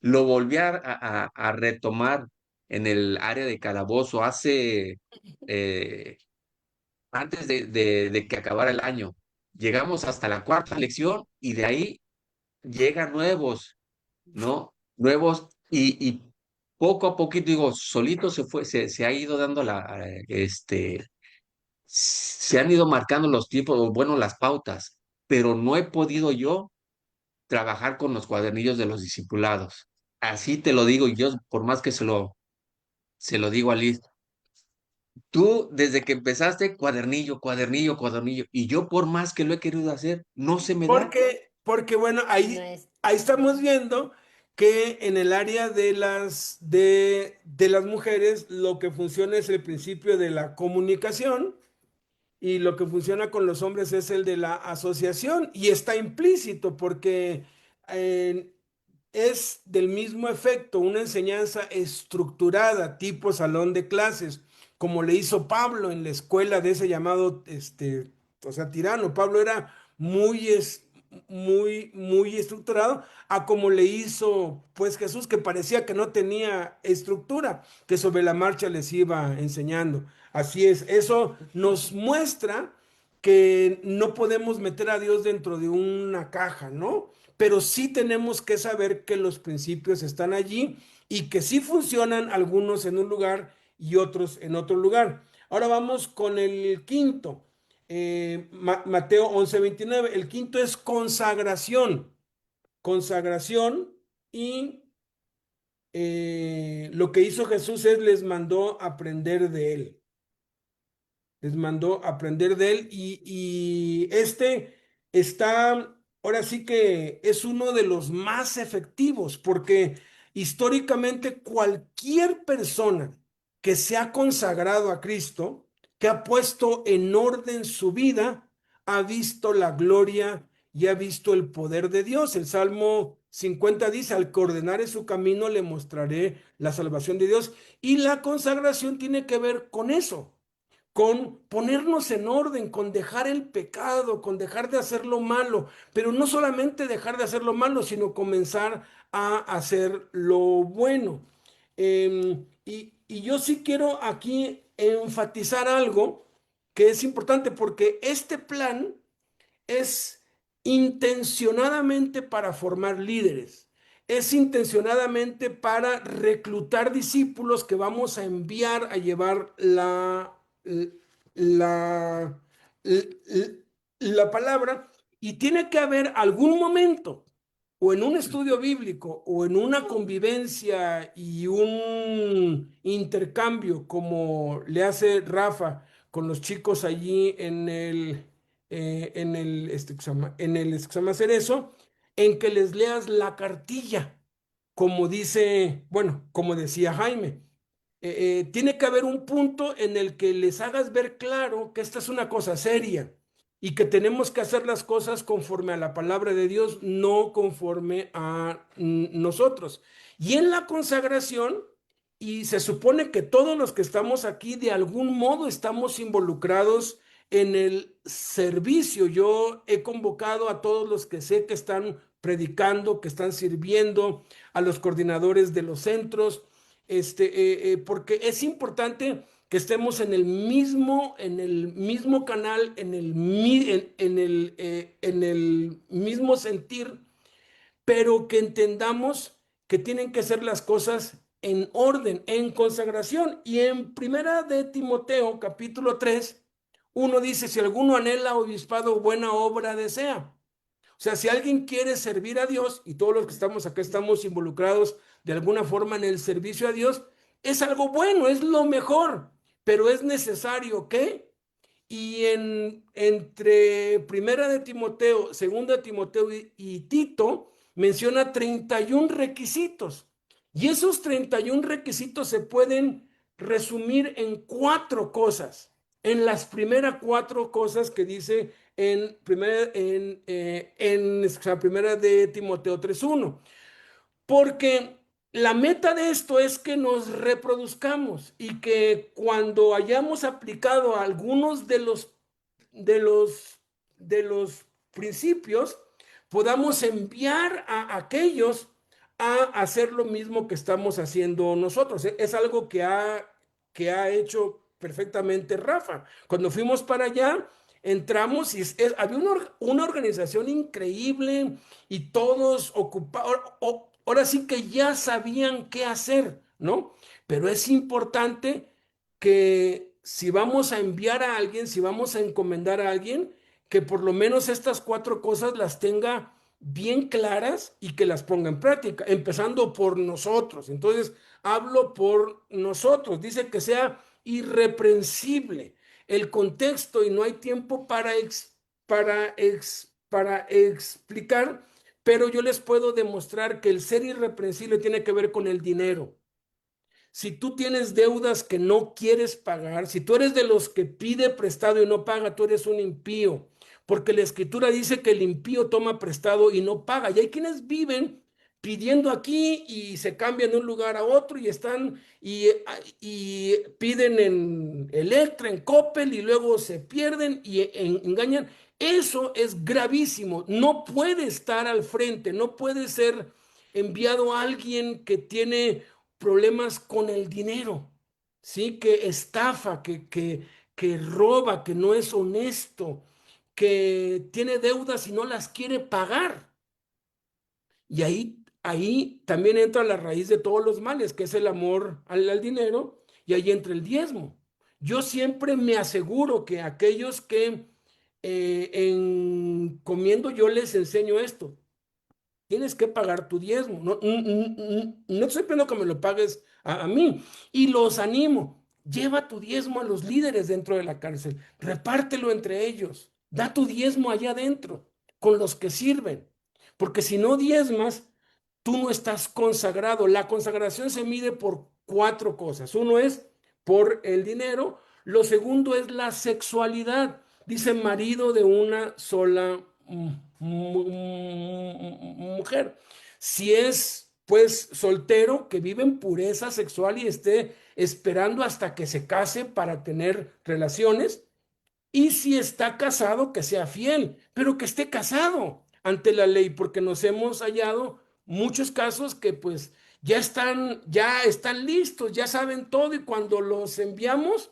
S17: Lo volví a retomar en el área de calabozo antes de que acabara el año. Llegamos hasta la cuarta lección y de ahí llegan nuevos, ¿no? Nuevos y poco a poquito, digo, solito se ha ido dando se han ido marcando los tiempos, o bueno, las pautas, pero no he podido yo trabajar con los cuadernillos de los discipulados. Así te lo digo, y yo por más que se lo digo a Liz, tú desde que empezaste, cuadernillo, y yo por más que lo he querido hacer, no se me da.
S1: Porque bueno,
S2: No
S1: ahí
S2: es,
S1: estamos viendo que en el área de las mujeres lo que funciona es el principio de la comunicación y lo que funciona con los hombres es el de la asociación y está implícito porque eh, es del mismo efecto, una enseñanza estructurada, tipo salón de clases, como le hizo Pablo en la escuela de ese llamado, o sea, tirano. Pablo era muy estructurado a como le hizo, pues Jesús, que parecía que no tenía estructura, que sobre la marcha les iba enseñando. Así es, eso nos muestra que no podemos meter a Dios dentro de una caja, ¿no? Pero sí tenemos que saber que los principios están allí y que sí funcionan algunos en un lugar y otros en otro lugar. Ahora vamos con el quinto, Mateo 11:29. El quinto es consagración. Consagración y lo que hizo Jesús es les mandó aprender de él. Les mandó aprender de él y este está, ahora sí que es uno de los más efectivos porque históricamente cualquier persona que se ha consagrado a Cristo, que ha puesto en orden su vida, ha visto la gloria y ha visto el poder de Dios. El Salmo 50 dice, al que ordenare su camino le mostraré la salvación de Dios. Y la consagración tiene que ver con eso, con ponernos en orden, con dejar el pecado, con dejar de hacer lo malo, pero no solamente dejar de hacer lo malo, sino comenzar a hacer lo bueno. Y yo sí quiero aquí enfatizar algo que es importante porque este plan es intencionadamente para formar líderes. Es intencionadamente para reclutar discípulos que vamos a enviar a llevar la, la palabra y tiene que haber algún momento o en un estudio bíblico o en una convivencia y un intercambio como le hace Rafa con los chicos allí en el Cerezo, en que les leas la cartilla, como dice, bueno, como decía Jaime. Tiene que haber un punto en el que les hagas ver claro que esta es una cosa seria y que tenemos que hacer las cosas conforme a la palabra de Dios, no conforme a nosotros. Y en la consagración, y se supone que todos los que estamos aquí de algún modo estamos involucrados en el servicio. Yo he convocado a todos los que sé que están predicando, que están sirviendo, a los coordinadores de los centros, porque es importante que estemos en el mismo canal, en el mismo sentir, pero que entendamos que tienen que ser las cosas en orden, en consagración. Y en Primera de Timoteo, capítulo 3, uno dice, si alguno anhela obispado, buena obra desea. O sea, si alguien quiere servir a Dios, y todos los que estamos acá estamos involucrados de alguna forma en el servicio a Dios, es algo bueno, es lo mejor, pero es necesario que, y entre Primera de Timoteo, Segunda de Timoteo y Tito, menciona 31 requisitos. Y esos 31 requisitos se pueden resumir en 4 cosas. En las primeras 4 cosas que dice en primera de Timoteo 3:1. Porque la meta de esto es que nos reproduzcamos y que cuando hayamos aplicado algunos de los principios, podamos enviar a aquellos a hacer lo mismo que estamos haciendo nosotros. Es algo que ha hecho perfectamente Rafa. Cuando fuimos para allá, entramos y había una organización increíble y todos ocupados. Ahora sí que ya sabían qué hacer, ¿no? Pero es importante que si vamos a enviar a alguien, si vamos a encomendar a alguien, que por lo menos estas 4 cosas las tenga bien claras y que las ponga en práctica, empezando por nosotros. Entonces, hablo por nosotros. Dice que sea irreprensible el contexto y no hay tiempo para explicar, pero yo les puedo demostrar que el ser irreprensible tiene que ver con el dinero. Si tú tienes deudas que no quieres pagar, si tú eres de los que pide prestado y no paga, tú eres un impío, porque la Escritura dice que el impío toma prestado y no paga. Y hay quienes viven pidiendo aquí y se cambian de un lugar a otro y están y piden en Electra, en Coppel y luego se pierden y engañan. Eso es gravísimo. No puede estar al frente, no puede ser enviado a alguien que tiene problemas con el dinero, ¿sí? Que estafa, que roba, que no es honesto, que tiene deudas y no las quiere pagar. Y ahí también entra la raíz de todos los males, que es el amor al dinero, y ahí entra el diezmo. Yo siempre me aseguro que aquellos que encomiendo, yo les enseño esto. Tienes que pagar tu diezmo. No, no estoy pidiendo que me lo pagues a mí. Y los animo. Lleva tu diezmo a los líderes dentro de la cárcel. Repártelo entre ellos. Da tu diezmo allá adentro, con los que sirven. Porque si no diezmas, tú no estás consagrado. La consagración se mide por 4 cosas. Uno es por el dinero. Lo segundo es la sexualidad. Dice marido de una sola mujer. Si es pues soltero, que vive en pureza sexual y esté esperando hasta que se case para tener relaciones. Y si está casado, que sea fiel, pero que esté casado ante la ley, porque nos hemos hallado muchos casos que pues ya están listos, ya saben todo y cuando los enviamos,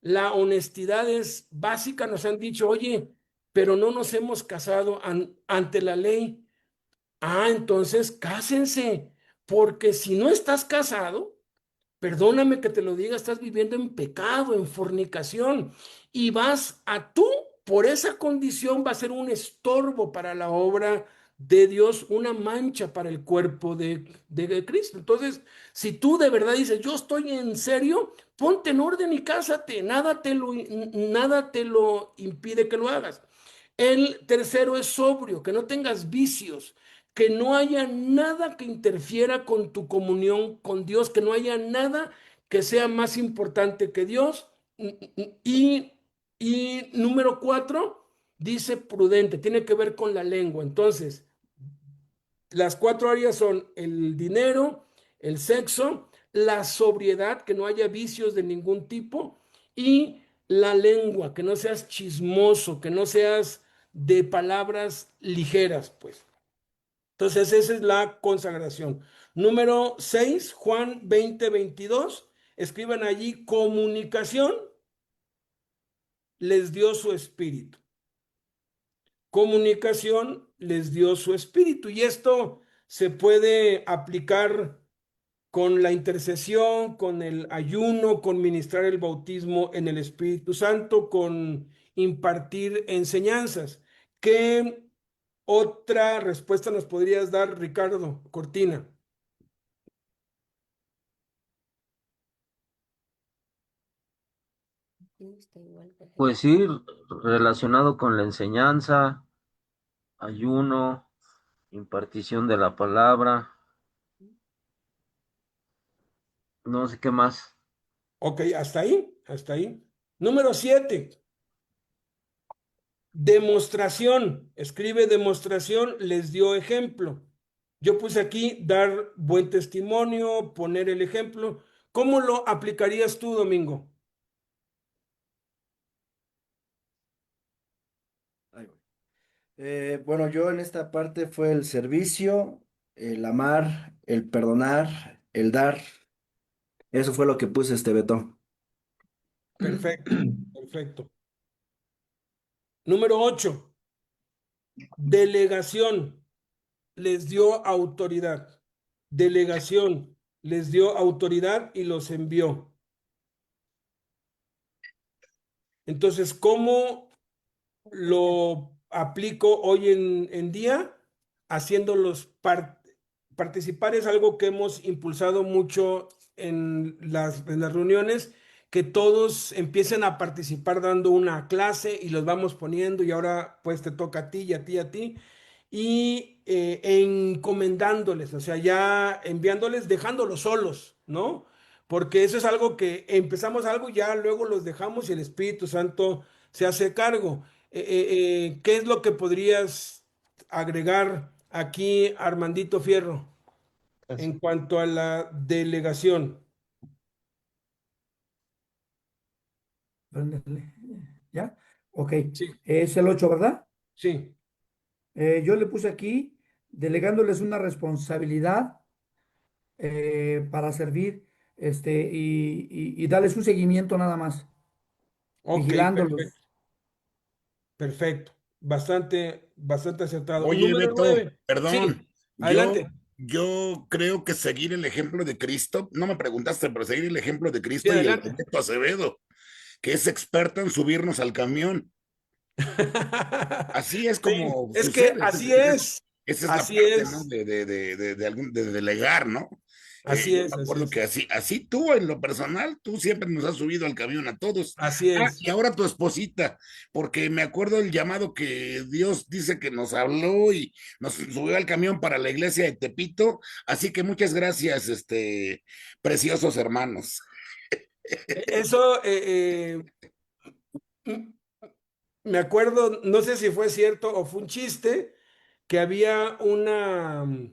S1: la honestidad es básica, nos han dicho, oye, pero no nos hemos casado ante la ley. Ah, entonces cásense, porque si no estás casado, perdóname que te lo diga, estás viviendo en pecado, en fornicación, y por esa condición, va a ser un estorbo para la obra de Dios, una mancha para el cuerpo de Cristo. Entonces, si tú de verdad dices, yo estoy en serio, ponte en orden y cásate, nada te lo impide que lo hagas. El tercero es sobrio, que no tengas vicios, que no haya nada que interfiera con tu comunión con Dios, que no haya nada que sea más importante que Dios. Y número 4, dice prudente, tiene que ver con la lengua. Entonces, las 4 áreas son el dinero, el sexo, la sobriedad, que no haya vicios de ningún tipo, y la lengua, que no seas chismoso, que no seas de palabras ligeras, pues. Entonces, esa es la consagración. Número 6, Juan 20:22. Escriban allí, comunicación les dio su espíritu. Comunicación les dio su espíritu. Y esto se puede aplicar con la intercesión, con el ayuno, con ministrar el bautismo en el Espíritu Santo, con impartir enseñanzas. ¿Qué otra respuesta nos podrías dar, Ricardo Cortina?
S18: Pues sí, relacionado con la enseñanza, ayuno, impartición de la palabra, no sé qué más.
S1: Ok, hasta ahí, hasta ahí. Número 7, demostración. Escribe demostración, les dio ejemplo. Yo puse aquí dar buen testimonio, poner el ejemplo. ¿Cómo lo aplicarías tú, Domingo?
S19: Ahí voy. Bueno, yo en esta parte fue el servicio, el amar, el perdonar, el dar. Eso fue lo que puse, Beto.
S1: Perfecto, perfecto. Número 8, delegación, les dio autoridad. Delegación, les dio autoridad y los envió. Entonces, ¿cómo lo aplico hoy en día? Haciéndolos participar es algo que hemos impulsado mucho en las reuniones, que todos empiecen a participar dando una clase y los vamos poniendo y ahora pues te toca a ti y a ti y a ti y encomendándoles, o sea, ya enviándoles, dejándolos solos, ¿no? Porque eso es algo que empezamos algo, ya luego los dejamos y el Espíritu Santo se hace cargo. ¿Qué es lo que podrías agregar aquí, Armandito Fierro, en cuanto a la delegación?
S20: Ándale. ¿Ya? Ok.
S1: Sí.
S20: Es el 8, ¿verdad?
S1: Sí.
S20: Yo le puse aquí, delegándoles una responsabilidad para servir y darles un seguimiento nada más,
S1: Ok,
S20: vigilándolos.
S1: perfecto. Perfecto. Bastante acertado.
S14: Oye,
S1: Número
S14: Beto,
S1: 9.
S14: perdón,
S1: Sí, adelante.
S14: yo creo que seguir el ejemplo de Cristo, no me preguntaste, pero seguir el ejemplo de
S1: Sí,
S14: Cristo y el de
S1: adelante.
S14: Beto Acevedo, que es experto en subirnos al camión. Así es
S1: Sí,
S14: como
S1: es que
S14: sucede.
S1: así es.
S14: Esa es la
S1: Así
S14: parte, ¿no?
S1: es.
S14: De delegar, ¿no?
S1: Así
S14: Yo
S1: es,
S14: me
S1: así
S14: acuerdo
S1: es.
S14: que así tú en lo personal, tú siempre nos has subido al camión a todos.
S1: Así
S14: Ah,
S1: es.
S14: y ahora tu esposita, porque me acuerdo el llamado que Dios dice que nos habló y nos subió al camión para la iglesia de Tepito. Así que muchas gracias, preciosos hermanos.
S1: Eso, me acuerdo, no sé si fue cierto o fue un chiste, que había una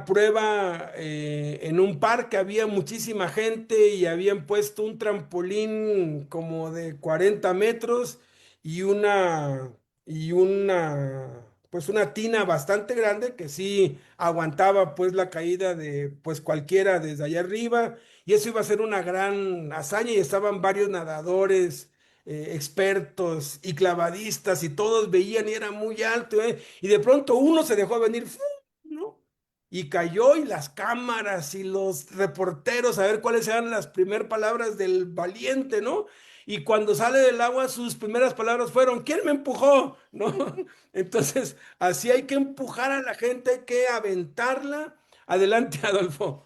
S1: prueba en un parque, había muchísima gente y habían puesto un trampolín como de 40 metros y pues una tina bastante grande que sí aguantaba pues la caída de pues cualquiera desde allá arriba y eso iba a ser una gran hazaña y estaban varios nadadores. Expertos y clavadistas y todos veían y era muy alto, y de pronto uno se dejó venir, ¡fu! ¿No? Y cayó y las cámaras y los reporteros a ver cuáles eran las primeras palabras del valiente, ¿no? Y cuando sale del agua sus primeras palabras fueron, ¿quién me empujó? ¿No? Entonces, así hay que empujar a la gente, hay que aventarla. Adelante, Adolfo.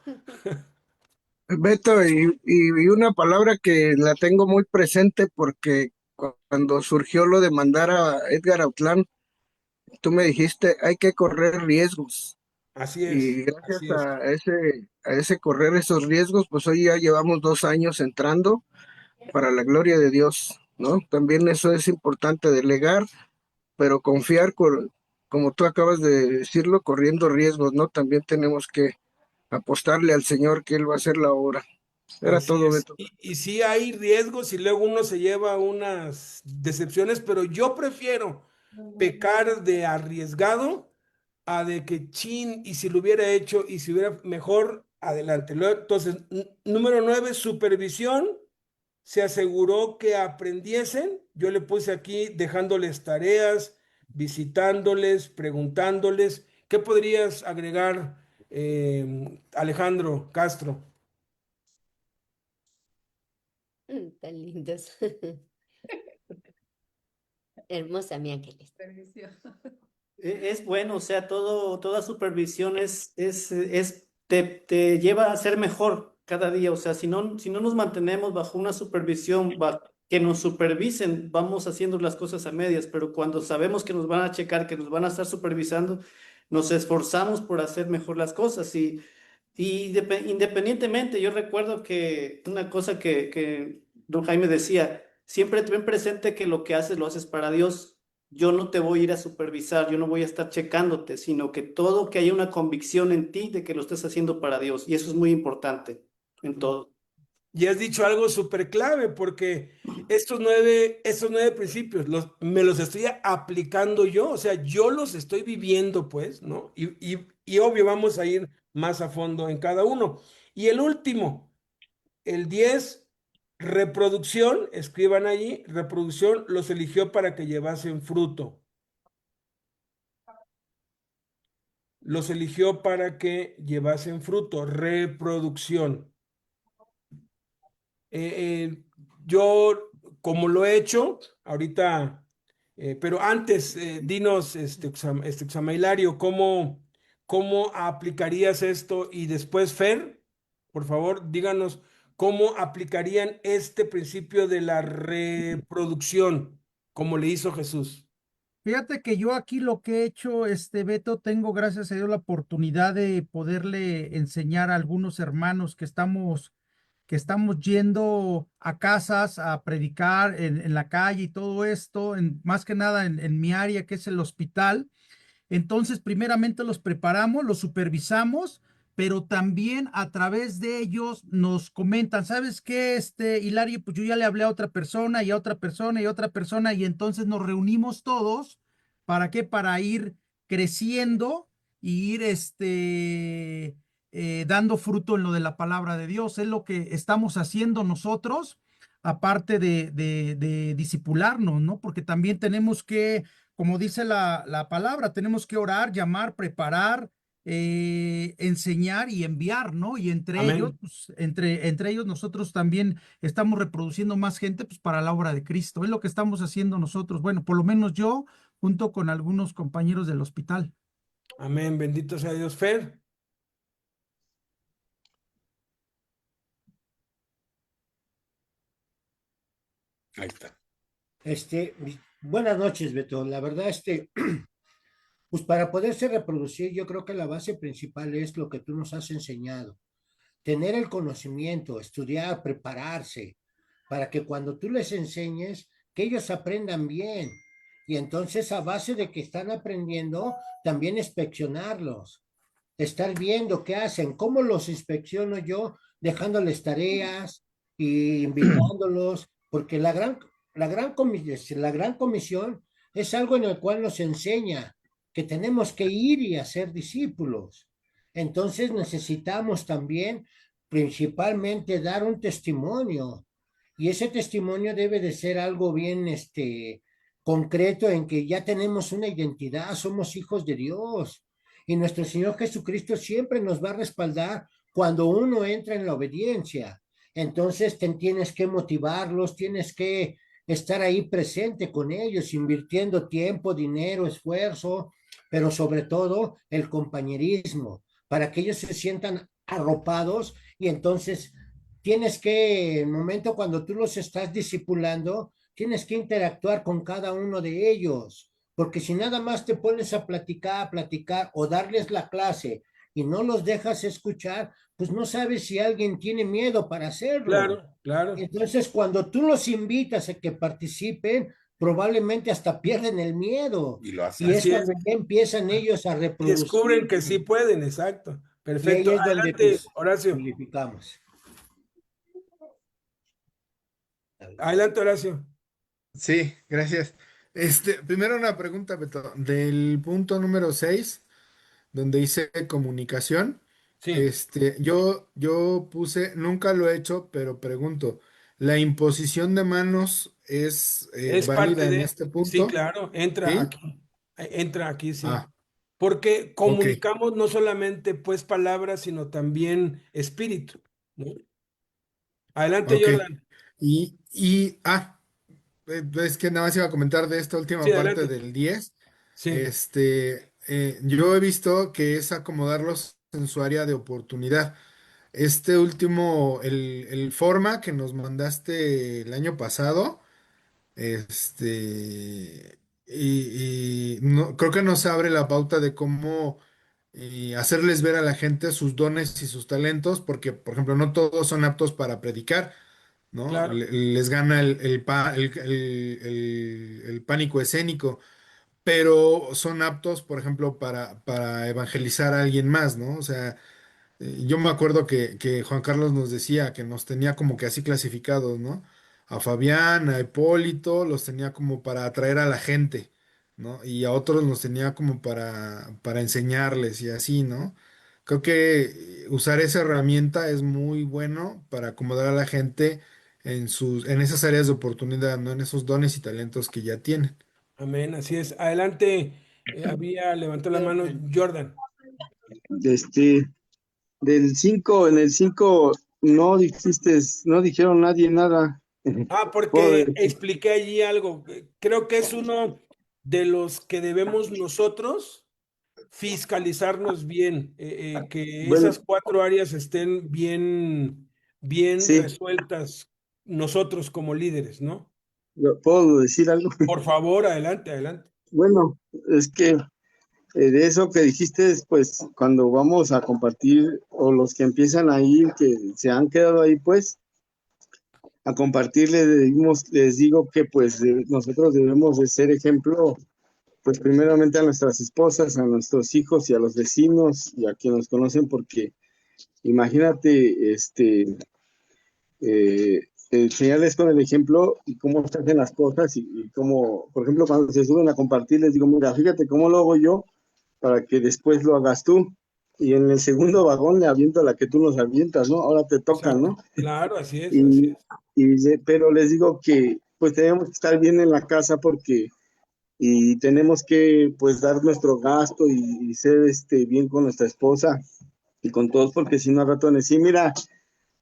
S21: Beto, y una palabra que la tengo muy presente porque cuando surgió lo de mandar a Edgar Autlán, tú me dijiste, hay que correr riesgos.
S1: Así es,
S21: Y gracias
S1: así es.
S21: a ese correr esos riesgos, pues hoy ya llevamos 2 años entrando para la gloria de Dios, ¿no? También eso es importante, delegar, pero confiar, como tú acabas de decirlo, corriendo riesgos, ¿no? También tenemos que apostarle al Señor que Él va a hacer la obra. Era
S1: Así
S21: todo,
S1: es.
S21: Beto.
S1: Y sí hay riesgos y luego uno se lleva unas decepciones, pero yo prefiero pecar de arriesgado a de que chin, y si lo hubiera hecho y si hubiera mejor, adelante. Entonces, número 9, supervisión. Se aseguró que aprendiesen. Yo le puse aquí dejándoles tareas, visitándoles, preguntándoles. ¿Qué podrías agregar, Alejandro Castro?
S2: Tan lindos. Hermosa, mi Ángeles.
S5: Es bueno, o sea, toda supervisión te lleva a ser mejor cada día. O sea, si no nos mantenemos bajo una supervisión, que nos supervisen, vamos haciendo las cosas a medias, pero cuando sabemos que nos van a checar, que nos van a estar supervisando, nos esforzamos por hacer mejor las cosas. Independientemente, yo recuerdo que una cosa que don Jaime decía, siempre ten presente que lo que haces lo haces para Dios. Yo no te voy a ir a supervisar, yo no voy a estar checándote, sino que haya una convicción en ti de que lo estés haciendo para Dios. Y eso es muy importante en todo.
S1: Y has dicho algo súper clave, porque estos nueve principios me los estoy aplicando yo, o sea, yo los estoy viviendo, pues, ¿no? Y obvio, vamos a ir más a fondo en cada uno. Y el último, el 10, reproducción, escriban allí, reproducción, los eligió para que llevasen fruto. Los eligió para que llevasen fruto, reproducción. Yo, como lo he hecho, ahorita, pero antes, dinos, Xamailario, ¿cómo aplicarías esto? Y después, Fer, por favor, díganos cómo aplicarían este principio de la reproducción, como le hizo Jesús.
S20: Fíjate que yo aquí lo que he hecho, Beto, tengo gracias a Dios la oportunidad de poderle enseñar a algunos hermanos que estamos yendo a casas a predicar en la calle y todo esto, más que nada en mi área, que es el hospital. Entonces, primeramente los preparamos, los supervisamos, pero también a través de ellos nos comentan, ¿sabes qué, Hilario? Pues yo ya le hablé a otra persona y a otra persona y a otra persona, y entonces nos reunimos todos. ¿Para qué? Para ir creciendo y ir dando fruto en lo de la palabra de Dios. Es lo que estamos haciendo nosotros, aparte de discipularnos, ¿no? Porque también tenemos que, como dice la palabra, tenemos que orar, llamar, preparar, enseñar y enviar, ¿no? Y entre
S1: Amén.
S20: ellos, pues, entre ellos nosotros también estamos reproduciendo más gente, pues, para la obra de Cristo. Es lo que estamos haciendo nosotros. Bueno, por lo menos yo, junto con algunos compañeros del hospital.
S1: Amén, bendito sea Dios. Fer.
S14: Ahí está.
S22: Buenas noches, Beto. La verdad, pues para poderse reproducir, yo creo que la base principal es lo que tú nos has enseñado. Tener el conocimiento, estudiar, prepararse, para que cuando tú les enseñes, que ellos aprendan bien. Y entonces, a base de que están aprendiendo, también inspeccionarlos. Estar viendo qué hacen, cómo los inspecciono yo, dejándoles tareas y invitándolos, porque la gran comisión es algo en el cual nos enseña que tenemos que ir y hacer discípulos. Entonces necesitamos también principalmente dar un testimonio, y ese testimonio debe de ser algo bien concreto, en que ya tenemos una identidad, somos hijos de Dios, y nuestro Señor Jesucristo siempre nos va a respaldar cuando uno entra en la obediencia. Entonces tienes que motivarlos, tienes que estar ahí presente con ellos, invirtiendo tiempo, dinero, esfuerzo, pero sobre todo el compañerismo, para que ellos se sientan arropados. Y entonces tienes que, en el momento cuando tú los estás discipulando, tienes que interactuar con cada uno de ellos, porque si nada más te pones a platicar o darles la clase y no los dejas escuchar, pues no sabes si alguien tiene miedo para hacerlo.
S1: Claro, claro.
S22: Entonces, cuando tú los invitas a que participen, probablemente hasta pierden el miedo.
S14: Y lo hacen.
S22: Y es
S1: Así
S22: cuando
S1: es.
S22: ya empiezan ellos a reproducir.
S1: Descubren que sí pueden, exacto.
S22: Y ahí
S1: Perfecto.
S22: es donde,
S1: Adelante,
S22: pues,
S1: Horacio.
S22: simplificamos.
S1: Adelante, Horacio.
S6: Sí, gracias. Primero una pregunta, Beto. Del punto número 6, donde dice comunicación,
S1: Sí,
S6: yo puse, nunca lo he hecho, pero pregunto, ¿la imposición de manos es
S1: es
S6: válida
S1: parte
S6: en
S1: de,
S6: este
S1: sí,
S6: punto?
S1: claro,
S6: ¿Sí?
S1: entra aquí, sí.
S6: Ah,
S1: Porque
S6: ok,
S1: comunicamos no solamente pues palabras, sino también espíritu, ¿no? Adelante,
S6: ok.
S1: Jordan.
S6: Es que nada más iba a comentar de esta
S1: Sí,
S6: última parte
S1: adelante.
S6: del 10.
S1: Sí,
S6: Yo he visto que es acomodarlos en su área de oportunidad. Este último, el forma que nos mandaste el año pasado, y no, creo que nos abre la pauta de cómo hacerles ver a la gente sus dones y sus talentos, porque, por ejemplo, no todos son aptos para predicar, ¿no?
S1: claro,
S6: Les gana el pánico escénico, pero son aptos, por ejemplo, para evangelizar a alguien más, ¿no? O sea, yo me acuerdo que Juan Carlos nos decía que nos tenía como que así clasificados, ¿no? A Fabián, a Hipólito, los tenía como para atraer a la gente, ¿no? Y a otros los tenía como para enseñarles y así, ¿no? Creo que usar esa herramienta es muy bueno para acomodar a la gente en esas áreas de oportunidad, ¿no? En esos dones y talentos que ya tienen.
S1: amén, así es. Adelante, había levantado la mano Jordan.
S4: Este, del 5 en el 5 no dijiste, no dijeron nadie nada.
S1: Porque
S4: Pobre.
S1: expliqué allí algo. Creo que es uno de los que debemos nosotros fiscalizarnos bien, que
S4: Bueno,
S1: esas cuatro áreas estén bien
S4: sí,
S1: resueltas nosotros como líderes, ¿no?
S4: ¿puedo decir algo?
S1: Por favor, adelante, adelante.
S4: Bueno, es que de eso que dijiste, pues cuando vamos a compartir, o los que empiezan ahí, que se han quedado ahí, pues a compartir, les digo que pues nosotros debemos de ser ejemplo, pues primeramente a nuestras esposas, a nuestros hijos y a los vecinos y a quienes nos conocen, porque imagínate, eh, enseñarles con el ejemplo y cómo se hacen las cosas y cómo, por ejemplo, cuando se suben a compartir, les digo, mira, fíjate cómo lo hago yo para que después lo hagas tú. Y en el segundo vagón le aviento la que tú nos avientas, ¿no? Ahora te toca,
S1: Exacto.
S4: ¿no?
S1: Claro, así es, así
S4: Y,
S1: es.
S4: pero les digo que pues tenemos que estar bien en la casa porque y tenemos que pues dar nuestro gasto y ser bien con nuestra esposa y con todos porque si no al rato van a decir, mira,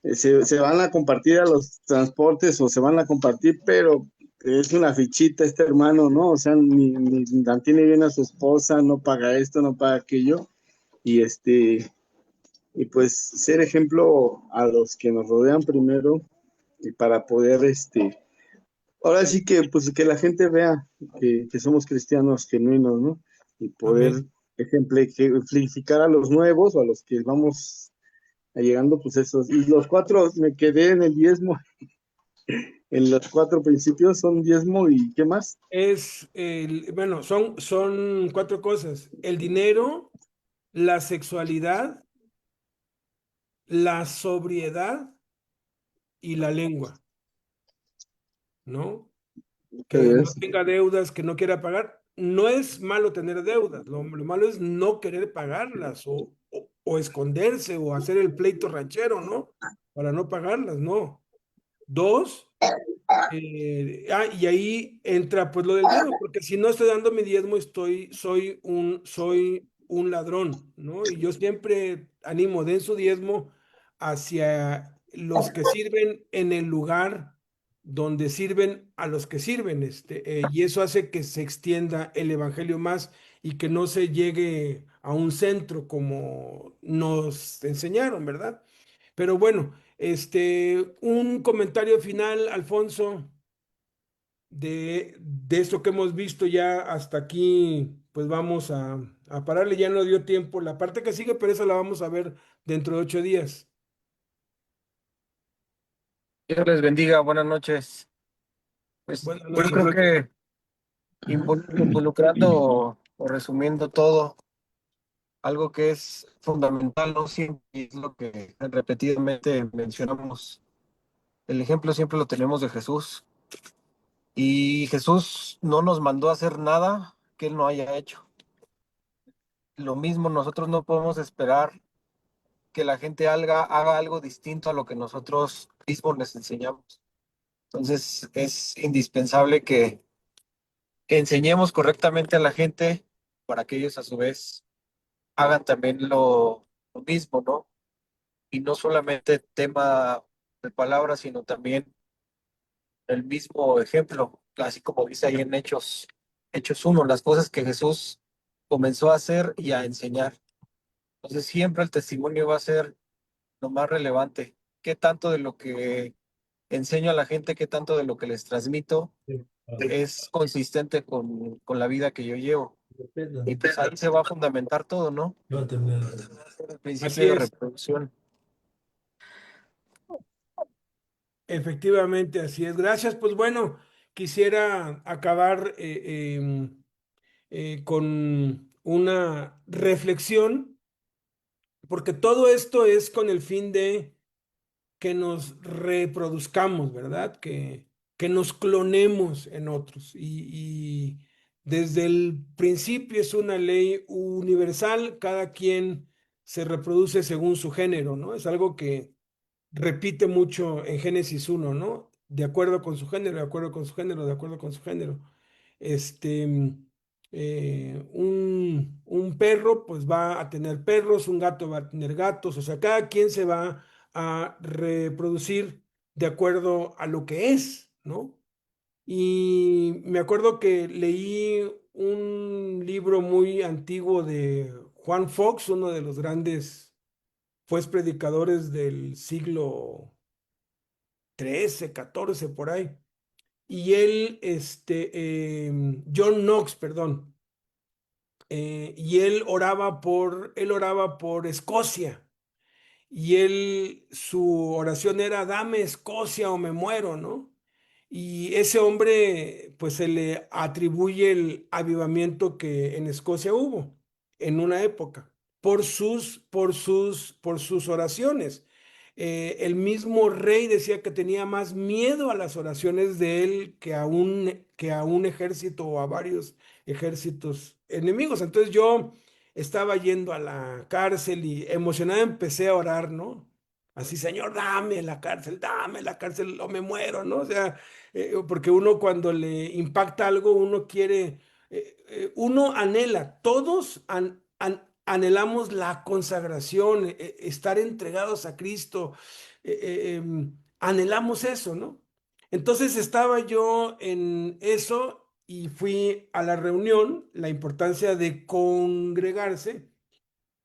S4: se van a compartir a los transportes o se van a compartir, pero es una fichita este hermano, ¿no? O sea, ni mantiene bien a su esposa, no paga esto, no paga aquello y y pues ser ejemplo a los que nos rodean primero y para poder ahora sí que pues que la gente vea que somos cristianos genuinos, ¿no? Y poder
S1: Amén.
S4: ejemplificar a los nuevos o a los que vamos llegando, pues esos. Y los cuatro, me quedé en el diezmo, en los cuatro principios son diezmo y ¿qué más?
S1: Bueno, son cuatro cosas. El dinero, la sexualidad, la sobriedad y la lengua, ¿no? Que no
S4: Es,
S1: tenga deudas, que no quiera pagar. No es malo tener deudas, lo malo es no querer pagarlas o esconderse o hacer el pleito ranchero, ¿no? Para no pagarlas, no. Dos, y ahí entra pues lo del diezmo, porque si no estoy dando mi diezmo, soy un ladrón, ¿no? Y yo siempre animo, den su diezmo hacia los que sirven en el lugar donde sirven a los que sirven, y eso hace que se extienda el evangelio más y que no se llegue a un centro como nos enseñaron, ¿verdad? Pero bueno, un comentario final, Alfonso, de esto que hemos visto ya hasta aquí, pues vamos a pararle, ya no dio tiempo la parte que sigue, pero esa la vamos a ver dentro de 8 días.
S7: Dios les bendiga, buenas noches. Pues
S1: Buenas
S7: yo creo
S1: noches.
S7: que involucrando o resumiendo todo, algo que es fundamental, no siempre es lo que repetidamente mencionamos, El ejemplo siempre lo tenemos de Jesús. Y Jesús no nos mandó a hacer nada que Él no haya hecho. Lo mismo, nosotros no podemos esperar que la gente haga algo distinto a lo que nosotros mismos les enseñamos. Entonces es indispensable que enseñemos correctamente a la gente para que ellos a su vez hagan también lo mismo, ¿no? Y no solamente tema de palabras, sino también el mismo ejemplo, así como dice ahí en Hechos 1, las cosas que Jesús comenzó a hacer y a enseñar. Entonces siempre el testimonio va a ser lo más relevante. ¿Qué tanto de lo que enseño a la gente, qué tanto de lo que les transmito es consistente con la vida que yo llevo? Y pues ahí se va a fundamentar todo, ¿no? El principio
S1: Así
S7: de
S1: es,
S7: reproducción.
S1: efectivamente, así es. Gracias. Pues bueno, quisiera acabar con una reflexión, porque todo esto es con el fin de que nos reproduzcamos, ¿verdad? Que nos clonemos en otros. Y desde el principio es una ley universal, cada quien se reproduce según su género, ¿no? Es algo que repite mucho en Génesis 1, ¿no? De acuerdo con su género, de acuerdo con su género, de acuerdo con su género. Este, un perro pues va a tener perros, un gato va a tener gatos, o sea, cada quien se va a reproducir de acuerdo a lo que es, ¿no? Y me acuerdo que leí un libro muy antiguo de Juan Fox, uno de los grandes, pues, predicadores del siglo XIII, XIV, por ahí. Y él, John Knox, perdón, y él oraba por Escocia. Y su oración era, dame Escocia o me muero, ¿no? Y ese hombre, pues se le atribuye el avivamiento que en Escocia hubo en una época por sus oraciones. El mismo rey decía que tenía más miedo a las oraciones de él que a un ejército o a varios ejércitos enemigos. Entonces yo estaba yendo a la cárcel y emocionado empecé a orar, ¿no? Así, Señor, dame la cárcel o me muero, ¿no? O sea, porque uno cuando le impacta algo, uno quiere, uno anhela, todos anhelamos la consagración, estar entregados a Cristo, anhelamos eso, ¿no? Entonces estaba yo en eso y fui a la reunión, la importancia de congregarse,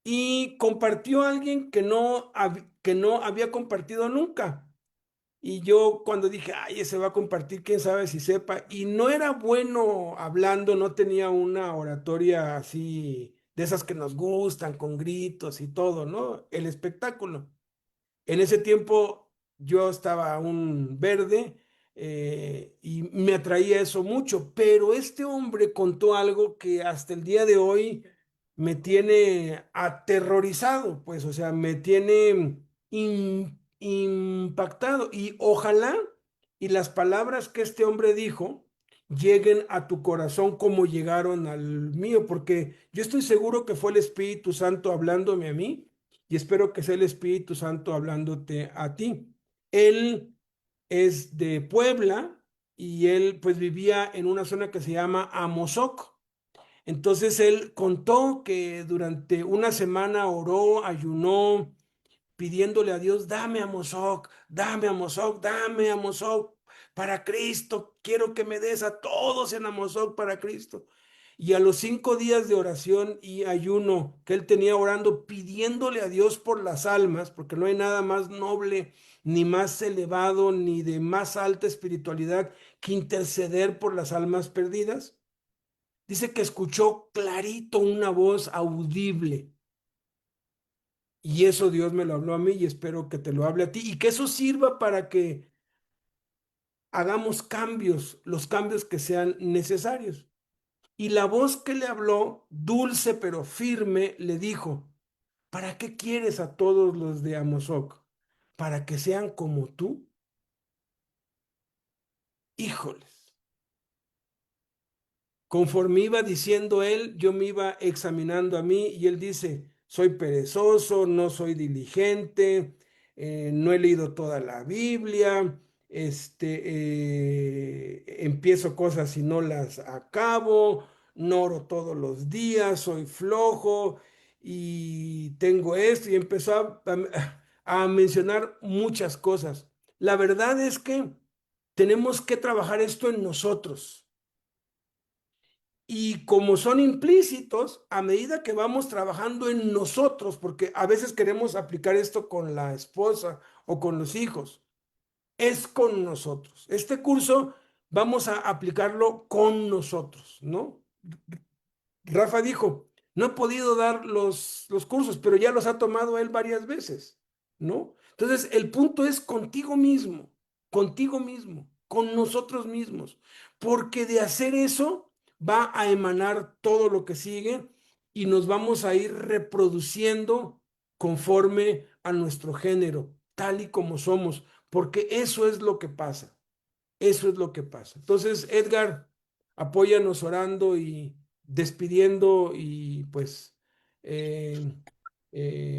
S1: y compartió alguien que no había compartido nunca. Y yo cuando dije, ay, ese va a compartir, quién sabe si sepa, y no era bueno hablando, no tenía una oratoria así, de esas que nos gustan, con gritos y todo, ¿no? El espectáculo. En ese tiempo yo estaba aún verde, y me atraía eso mucho, pero este hombre contó algo que hasta el día de hoy me tiene aterrorizado, pues, o sea, me tiene impactado, y ojalá y las palabras que este hombre dijo lleguen a tu corazón como llegaron al mío, porque yo estoy seguro que fue el Espíritu Santo hablándome a mí y espero que sea el Espíritu Santo hablándote a ti. Él es de Puebla y él pues vivía en una zona que se llama Amozoc. Entonces él contó que durante una semana oró, ayunó, pidiéndole a Dios, dame a Mozoc, dame a Mozoc, dame a Mozoc para Cristo. Quiero que me des a todos en Amozoc para Cristo. Y a los 5 días de oración y ayuno que él tenía orando, pidiéndole a Dios por las almas, porque no hay nada más noble, ni más elevado, ni de más alta espiritualidad que interceder por las almas perdidas. Dice que escuchó clarito una voz audible. Y eso Dios me lo habló a mí y espero que te lo hable a ti y que eso sirva para que hagamos cambios, los cambios que sean necesarios. Y la voz que le habló, dulce pero firme, le dijo, ¿para qué quieres a todos los de Amozoc? ¿Para que sean como tú? Híjoles. Conforme iba diciendo él, yo me iba examinando a mí y él dice, soy perezoso, no soy diligente, no he leído toda la Biblia, empiezo cosas y no las acabo, no oro todos los días, soy flojo y tengo esto y empezó a mencionar muchas cosas. La verdad es que tenemos que trabajar esto en nosotros. Y como son implícitos, a medida que vamos trabajando en nosotros, porque a veces queremos aplicar esto con la esposa o con los hijos, es con nosotros. Este curso vamos a aplicarlo con nosotros, ¿no? Rafa dijo, no he podido dar los cursos, pero ya los ha tomado él varias veces, ¿no? Entonces, el punto es contigo mismo, con nosotros mismos, porque de hacer eso va a emanar todo lo que sigue y nos vamos a ir reproduciendo conforme a nuestro género, tal y como somos, porque eso es lo que pasa, eso es lo que pasa. Entonces, Edgar, apóyanos orando y despidiendo y pues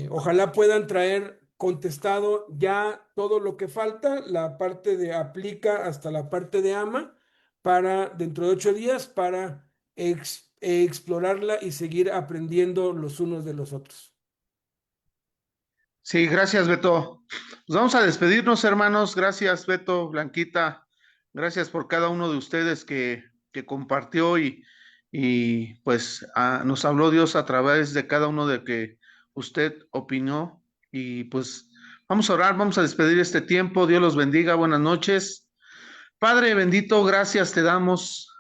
S1: ojalá puedan traer contestado ya todo lo que falta, la parte de aplica hasta la parte de ama, para dentro de 8 días, para explorarla y seguir aprendiendo los unos de los otros.
S3: Sí, gracias, Beto. Pues vamos a despedirnos, hermanos. Gracias, Beto, Blanquita. Gracias por cada uno de ustedes que compartió y pues nos habló Dios a través de cada uno de que usted opinó. Y pues vamos a orar, vamos a despedir este tiempo. Dios los bendiga. Buenas noches. Padre bendito, gracias te damos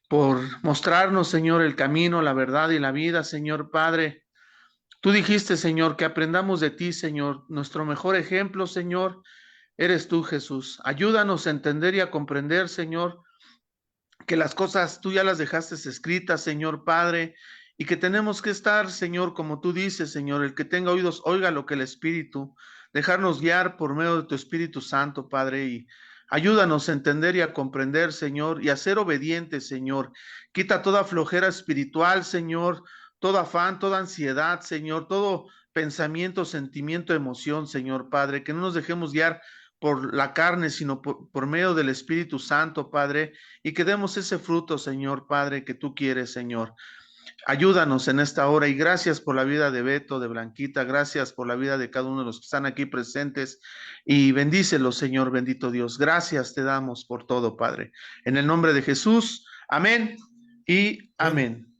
S3: por mostrarnos, Señor, el camino, la verdad y la vida, Señor Padre. Tú dijiste, Señor, que aprendamos de ti, Señor. Nuestro mejor ejemplo, Señor, eres tú, Jesús. Ayúdanos a entender y a comprender, Señor, que las cosas tú ya las dejaste escritas, Señor Padre, y que tenemos que estar, Señor, como tú dices, Señor, el que tenga oídos, oiga lo que el Espíritu, dejarnos guiar por medio de tu Espíritu Santo, Padre, y ayúdanos a entender y a comprender, Señor, y a ser obedientes, Señor. Quita toda flojera espiritual, Señor, todo afán, toda ansiedad, Señor, todo pensamiento, sentimiento, emoción, Señor Padre, que no nos dejemos guiar por la carne, sino por medio del Espíritu Santo, Padre, y que demos ese fruto, Señor Padre, que tú quieres, Señor. Ayúdanos en esta hora y gracias por la vida de Beto, de Blanquita, gracias por la vida de cada uno de los que están aquí presentes y bendícelos, Señor, bendito Dios. Gracias te damos por todo, Padre. En el nombre de Jesús, amén y amén.